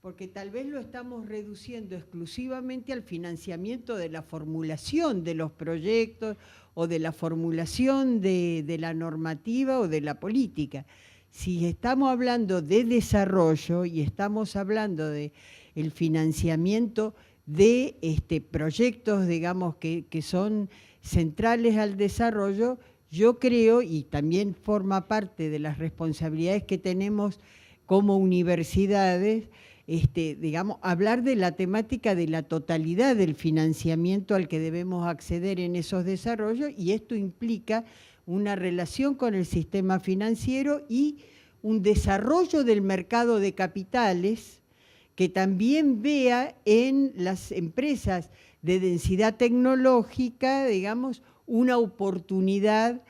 porque tal vez lo estamos reduciendo exclusivamente al financiamiento de la formulación de los proyectos o de la formulación de la normativa o de la política. Si estamos hablando de desarrollo y estamos hablando de el financiamiento de proyectos, digamos, que son centrales al desarrollo, yo creo, y también forma parte de las responsabilidades que tenemos como universidades, digamos, hablar de la temática de la totalidad del financiamiento al que debemos acceder en esos desarrollos, y esto implica una relación con el sistema financiero y un desarrollo del mercado de capitales que también vea en las empresas de densidad tecnológica, digamos, una oportunidad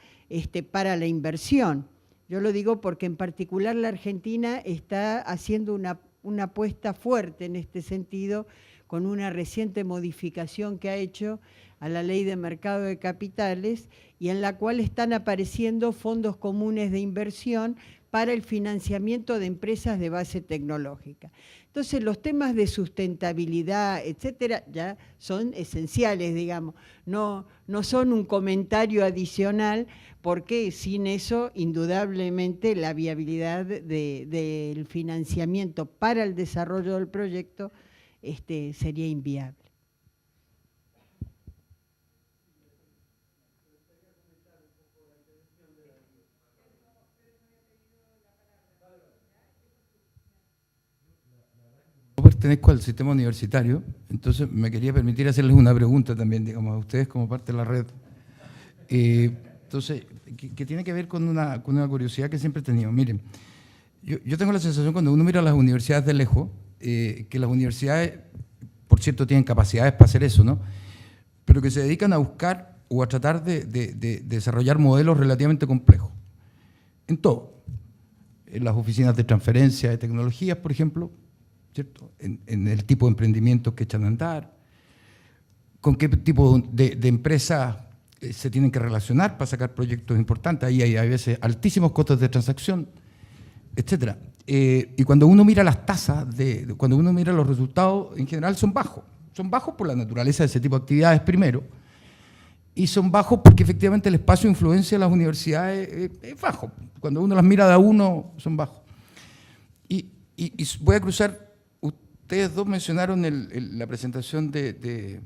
para la inversión. Yo lo digo porque en particular la Argentina está haciendo una apuesta fuerte en este sentido, con una reciente modificación que ha hecho a la Ley de Mercado de Capitales, y en la cual están apareciendo fondos comunes de inversión para el financiamiento de empresas de base tecnológica. Entonces, los temas de sustentabilidad, etcétera, ya son esenciales, digamos. No son un comentario adicional, porque sin eso, indudablemente, la viabilidad del financiamiento para el desarrollo del proyecto sería inviable. Pertenezco al sistema universitario, entonces me quería permitir hacerles una pregunta también, digamos, a ustedes como parte de la red. Entonces, que tiene que ver con una curiosidad que siempre he tenido. Miren, yo tengo la sensación cuando uno mira a las universidades de lejos, que las universidades, por cierto, tienen capacidades para hacer eso, ¿no? Pero que se dedican a buscar o a tratar de desarrollar modelos relativamente complejos. En todo. En las oficinas de transferencia de tecnologías, por ejemplo, ¿cierto? En el tipo de emprendimientos que echan a andar, con qué tipo de empresas se tienen que relacionar para sacar proyectos importantes. Ahí hay a veces altísimos costos de transacción, etc. Y cuando uno mira las tasas, cuando uno mira los resultados, en general son bajos. Son bajos por la naturaleza de ese tipo de actividades primero, y son bajos porque efectivamente el espacio de influencia de las universidades es bajo. cuando uno las mira de a uno, son bajos. Y voy a cruzar, ustedes dos mencionaron la presentación de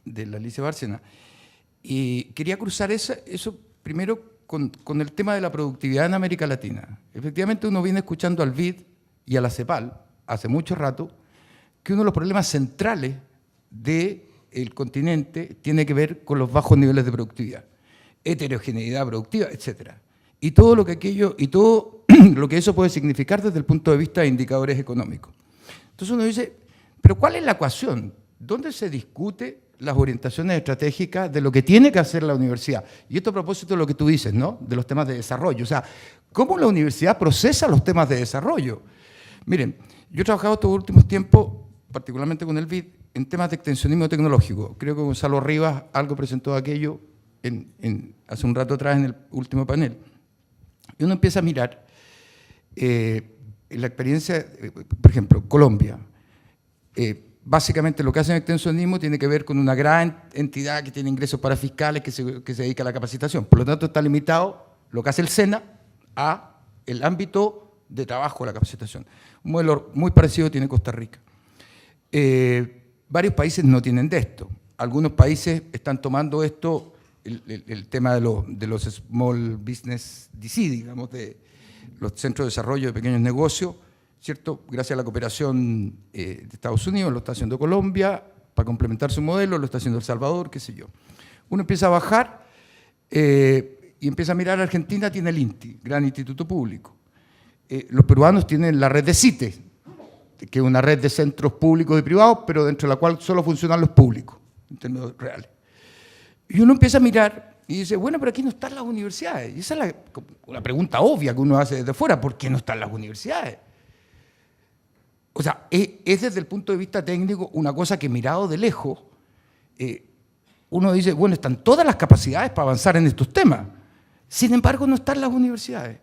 la Alicia Bárcena, y quería cruzar eso primero con el tema de la productividad en América Latina. Efectivamente, uno viene escuchando al BID y a la CEPAL hace mucho rato que uno de los problemas centrales del continente tiene que ver con los bajos niveles de productividad, heterogeneidad productiva, etc. Y todo lo que eso puede significar desde el punto de vista de indicadores económicos. Entonces uno dice, pero ¿cuál es la ecuación? ¿Dónde se discute las orientaciones estratégicas de lo que tiene que hacer la universidad? Y esto a propósito de lo que tú dices, ¿no? De los temas de desarrollo. O sea, ¿cómo la universidad procesa los temas de desarrollo? Miren, yo he trabajado estos últimos tiempos, particularmente con el BID, en temas de extensionismo tecnológico. Creo que Gonzalo Rivas algo presentó aquello hace un rato atrás en el último panel. Y uno empieza a mirar la experiencia, por ejemplo, Colombia. Básicamente lo que hace en extensionismo tiene que ver con una gran entidad que tiene ingresos parafiscales que se dedica a la capacitación. Por lo tanto, está limitado lo que hace el SENA a el ámbito de trabajo de la capacitación. Un modelo muy parecido tiene Costa Rica. Varios países no tienen de esto. Algunos países están tomando esto, el tema de los Small Business DC, digamos, de los centros de desarrollo de pequeños negocios, ¿cierto? Gracias a la cooperación de Estados Unidos, lo está haciendo Colombia, para complementar su modelo, lo está haciendo El Salvador, qué sé yo. Uno empieza a bajar y empieza a mirar a Argentina, tiene el INTI, gran instituto público. Los peruanos tienen la red de CITES, que es una red de centros públicos y privados, pero dentro de la cual solo funcionan los públicos, en términos reales. Y uno empieza a mirar y dice, bueno, pero aquí no están las universidades. Y esa es una pregunta obvia que uno hace desde fuera, ¿por qué no están las universidades? O sea, es desde el punto de vista técnico una cosa que mirado de lejos, uno dice, bueno, están todas las capacidades para avanzar en estos temas. Sin embargo, no están las universidades.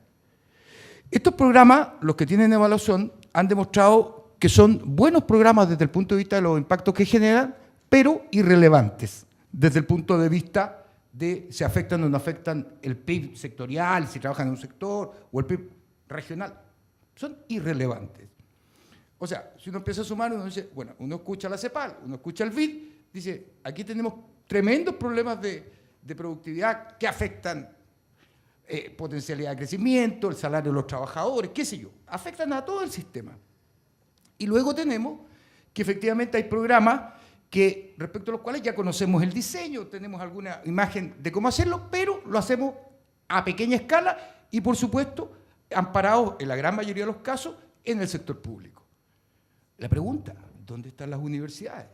Estos programas, los que tienen evaluación, han demostrado que son buenos programas desde el punto de vista de los impactos que generan, pero irrelevantes desde el punto de vista de si afectan o no afectan el PIB sectorial, si trabajan en un sector, o el PIB regional. Son irrelevantes. O sea, si uno empieza a sumar, uno dice, bueno, uno escucha la CEPAL, uno escucha el BID, dice, aquí tenemos tremendos problemas de productividad que afectan potencialidad de crecimiento, el salario de los trabajadores, qué sé yo, afectan a todo el sistema. Y luego tenemos que efectivamente hay programas que, respecto a los cuales ya conocemos el diseño, tenemos alguna imagen de cómo hacerlo, pero lo hacemos a pequeña escala y, por supuesto, amparados en la gran mayoría de los casos en el sector público. La pregunta, ¿dónde están las universidades?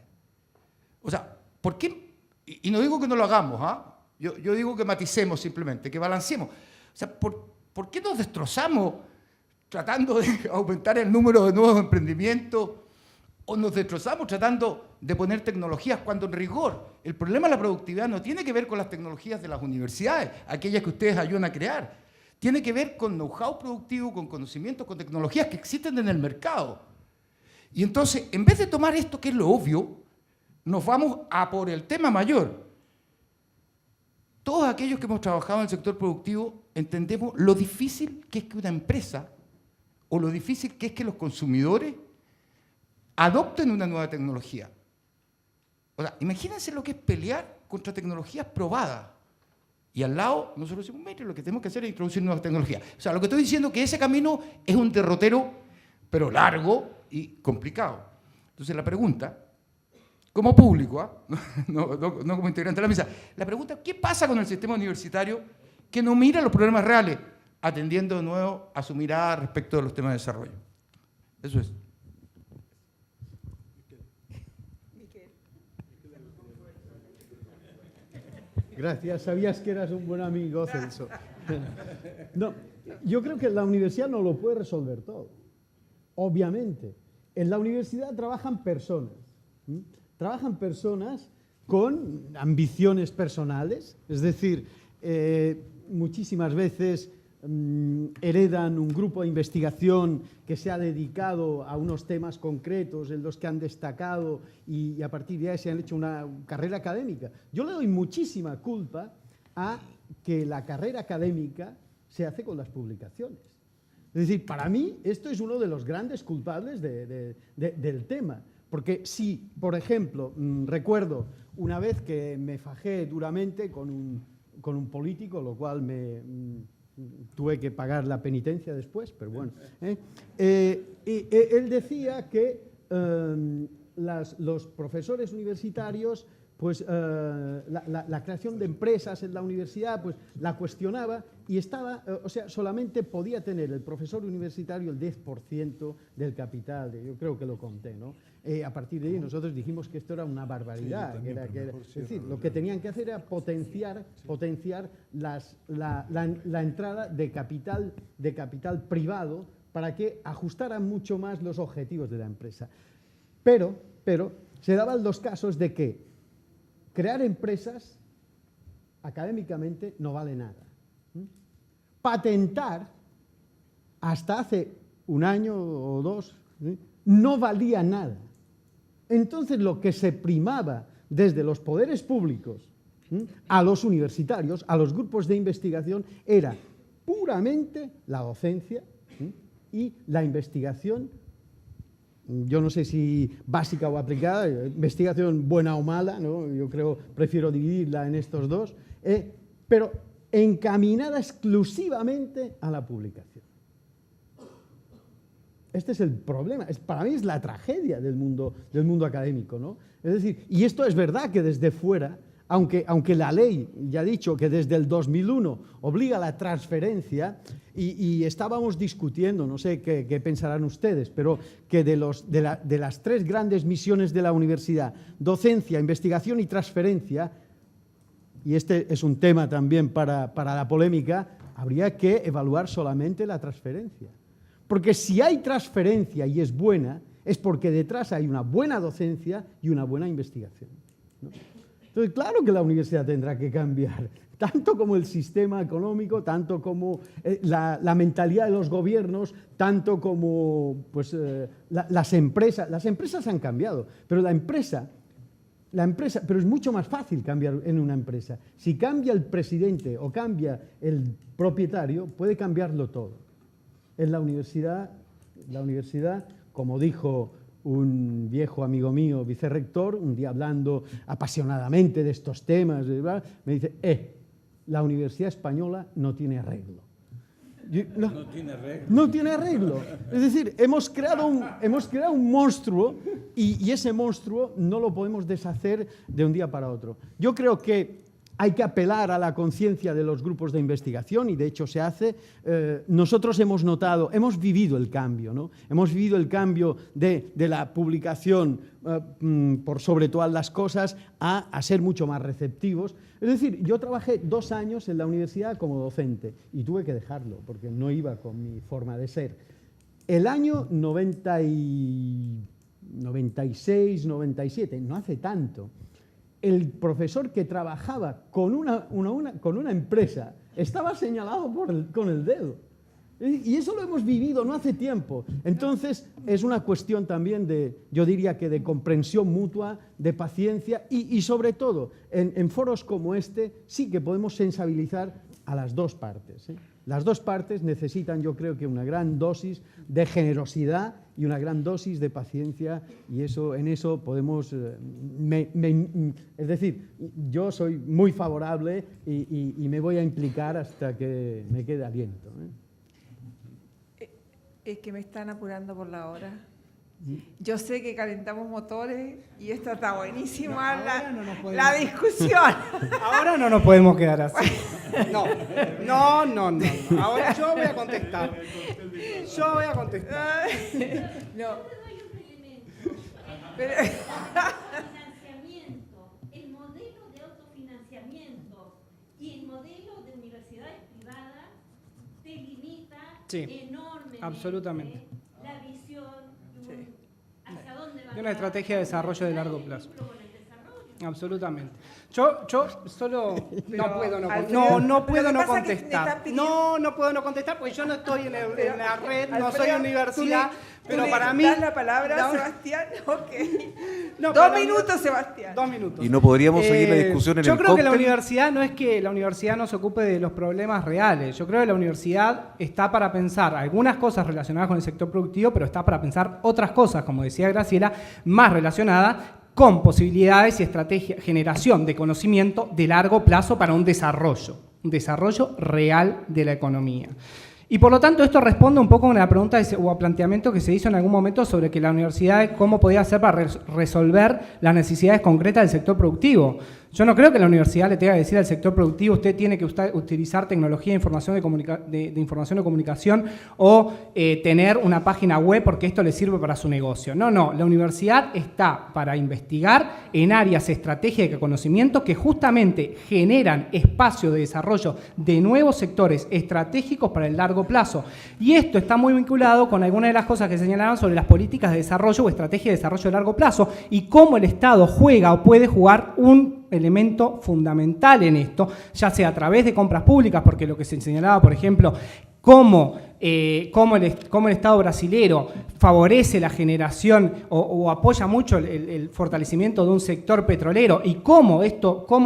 O sea, ¿por qué? Y no digo que no lo hagamos, ¿ah? Yo digo que maticemos simplemente, que balanceemos. O sea, ¿por qué nos destrozamos tratando de aumentar el número de nuevos emprendimientos o nos destrozamos tratando de poner tecnologías cuando en rigor el problema de la productividad no tiene que ver con las tecnologías de las universidades, aquellas que ustedes ayudan a crear? Tiene que ver con know-how productivo, con conocimientos, con tecnologías que existen en el mercado. Y entonces, en vez de tomar esto, que es lo obvio, nos vamos a por el tema mayor. Todos aquellos que hemos trabajado en el sector productivo entendemos lo difícil que es que una empresa o lo difícil que es que los consumidores adopten una nueva tecnología. O sea, imagínense lo que es pelear contra tecnologías probadas. Y al lado, nosotros decimos, mire, lo que tenemos que hacer es introducir nuevas tecnologías. O sea, lo que estoy diciendo es que ese camino es un derrotero, pero largo y complicado. Entonces la pregunta, como público, no como integrante de la mesa, la pregunta, ¿qué pasa con el sistema universitario que no mira los problemas reales, atendiendo de nuevo a su mirada respecto de los temas de desarrollo? Eso es. Gracias, sabías que eras un buen amigo, Celso. No, yo creo que la universidad no lo puede resolver todo, obviamente. En la universidad trabajan personas. Trabajan personas con ambiciones personales, es decir, muchísimas veces heredan un grupo de investigación que se ha dedicado a unos temas concretos en los que han destacado y a partir de ahí se han hecho una carrera académica. Yo le doy muchísima culpa a que la carrera académica se hace con las publicaciones. Es decir, para mí esto es uno de los grandes culpables del tema. Porque si, por ejemplo, recuerdo una vez que me fajé duramente con un político, lo cual tuve que pagar la penitencia después, pero bueno. Él decía que los profesores universitarios, pues la creación de empresas en la universidad, pues la cuestionaba y estaba, o sea, solamente podía tener el profesor universitario el 10% del capital, yo creo que lo conté, ¿no? A partir de ahí nosotros dijimos que esto era una barbaridad, Sí, es decir, lo que tenían que hacer era potenciar la entrada de capital privado para que ajustaran mucho más los objetivos de la empresa. Pero se daban los casos de que crear empresas académicamente no vale nada. Patentar, hasta hace un año o dos, no valía nada. Entonces lo que se primaba desde los poderes públicos a los universitarios, a los grupos de investigación, era puramente la docencia y la investigación, yo no sé si básica o aplicada, investigación buena o mala, ¿no? Yo prefiero dividirla en estos dos, pero encaminada exclusivamente a la publicación. Este es el problema, para mí es la tragedia del mundo académico, ¿no? Es decir, y esto es verdad que desde fuera, aunque la ley ya ha dicho que desde el 2001 obliga a la transferencia, y estábamos discutiendo, no sé qué pensarán ustedes, pero que de las tres grandes misiones de la universidad, docencia, investigación y transferencia, y este es un tema también para la polémica, habría que evaluar solamente la transferencia. Porque si hay transferencia y es buena, es porque detrás hay una buena docencia y una buena investigación, ¿no? Entonces, claro que la universidad tendrá que cambiar, tanto como el sistema económico, tanto como la mentalidad de los gobiernos, tanto como pues, las empresas. Las empresas han cambiado, pero pero es mucho más fácil cambiar en una empresa. Si cambia el presidente o cambia el propietario, puede cambiarlo todo. En la universidad, como dijo un viejo amigo mío, vicerrector, un día hablando apasionadamente de estos temas, me dice, la Universidad Española no tiene arreglo. No tiene arreglo. No tiene arreglo. Es decir, hemos creado un monstruo y ese monstruo no lo podemos deshacer de un día para otro. Yo creo que hay que apelar a la conciencia de los grupos de investigación y de hecho se hace. Nosotros hemos vivido el cambio, ¿no? Hemos vivido el cambio de la publicación por sobre todas las cosas a ser mucho más receptivos. Es decir, yo trabajé 2 años en la universidad como docente y tuve que dejarlo porque no iba con mi forma de ser. El año 96, 97, no hace tanto, el profesor que trabajaba con una empresa estaba señalado con el dedo. Y eso lo hemos vivido no hace tiempo. Entonces, es una cuestión también yo diría que de comprensión mutua, de paciencia y sobre todo, en foros como este, sí que podemos sensibilizar a las dos partes, ¿eh? Las dos partes necesitan, yo creo que una gran dosis de generosidad y una gran dosis de paciencia y en eso podemos, es decir, yo soy muy favorable y me voy a implicar hasta que me quede aliento, ¿eh? Es que me están apurando por la hora. Yo sé que calentamos motores y esto está buenísimo, la discusión. Ahora no nos podemos quedar así. No. Ahora yo voy a contestar. No. Pero el modelo de autofinanciamiento y el modelo de universidades privadas te limita enormemente absolutamente. la visión hacia dónde va de una estrategia de desarrollo de largo plazo. Absolutamente. Yo solo no puedo no Alfredo, no puedo lo que no pasa es que me contestar. está pidiendo- No puedo no contestar porque yo no estoy en la red, no Alfredo, soy universidad, pero para mí... ¿Das la palabra a Sebastián? Ok. No, 2 pero- minutos, Sebastián. 2 minutos. Y no podríamos seguir la discusión en Yo el creo que la cóctel. universidad no es que la universidad no se ocupe de los problemas reales. Yo creo que la universidad está para pensar algunas cosas relacionadas con el sector productivo, pero está para pensar otras cosas, como decía Graciela, más relacionadas con posibilidades y estrategia, generación de conocimiento de largo plazo para un desarrollo real de la economía. Y por lo tanto esto responde un poco a una pregunta o a planteamiento que se hizo en algún momento sobre que la universidad cómo podía hacer para resolver las necesidades concretas del sector productivo. Yo no creo que la universidad le tenga que decir al sector productivo usted tiene que utilizar tecnología de información de información o comunicación o tener una página web porque esto le sirve para su negocio. No, la universidad está para investigar en áreas estratégicas de conocimiento que justamente generan espacio de desarrollo de nuevos sectores estratégicos para el largo plazo. Y esto está muy vinculado con algunas de las cosas que señalaban sobre las políticas de desarrollo o estrategia de desarrollo de largo plazo y cómo el Estado juega o puede jugar un elemento fundamental en esto, ya sea a través de compras públicas, porque lo que se señalaba, por ejemplo, cómo el Estado brasilero favorece la generación o apoya mucho el fortalecimiento de un sector petrolero y cómo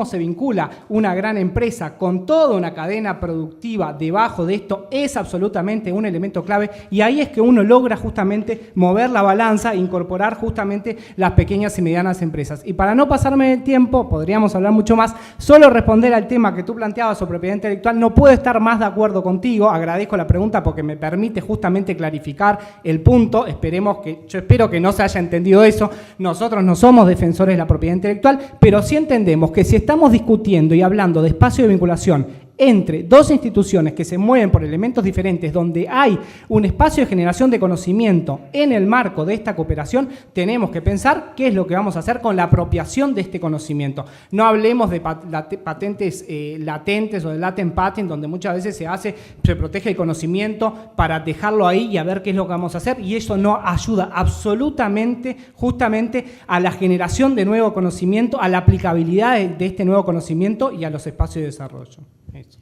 se vincula una gran empresa con toda una cadena productiva debajo de esto es absolutamente un elemento clave y ahí es que uno logra justamente mover la balanza e incorporar justamente las pequeñas y medianas empresas. Y para no pasarme el tiempo, podríamos hablar mucho más, solo responder al tema que tú planteabas sobre propiedad intelectual, no puedo estar más de acuerdo contigo, agradezco la pregunta porque me permite justamente clarificar el punto, yo espero que no se haya entendido eso, nosotros no somos defensores de la propiedad intelectual, pero sí entendemos que si estamos discutiendo y hablando de espacio de vinculación entre dos instituciones que se mueven por elementos diferentes, donde hay un espacio de generación de conocimiento en el marco de esta cooperación, tenemos que pensar qué es lo que vamos a hacer con la apropiación de este conocimiento. No hablemos de patentes latentes o de latent patent, donde muchas veces se protege el conocimiento para dejarlo ahí y a ver qué es lo que vamos a hacer, y eso no ayuda absolutamente justamente a la generación de nuevo conocimiento, a la aplicabilidad de este nuevo conocimiento y a los espacios de desarrollo. Eso.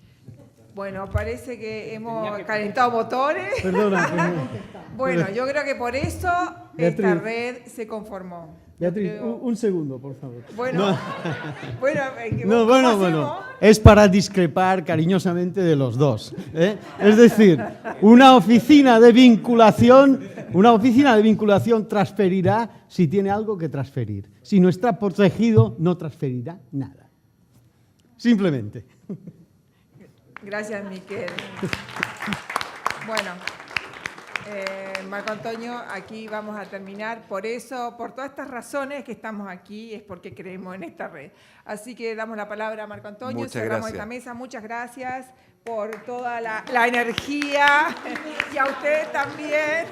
Bueno, parece que hemos calentado motores. Perdona. Bueno, yo creo que por eso Beatriz, esta red se conformó. Beatriz, un segundo, por favor. Bueno, no. ¿cómo hacemos? Es para discrepar cariñosamente de los dos, ¿eh? Es decir, una oficina de vinculación transferirá si tiene algo que transferir. Si no está protegido, no transferirá nada. Simplemente. Gracias, Miquel. Bueno, Marco Antonio, aquí vamos a terminar. Por eso, por todas estas razones que estamos aquí, es porque creemos en esta red. Así que damos la palabra a Marco Antonio. Muchas cerramos gracias. esta mesa. Muchas gracias por toda la energía y a ustedes también.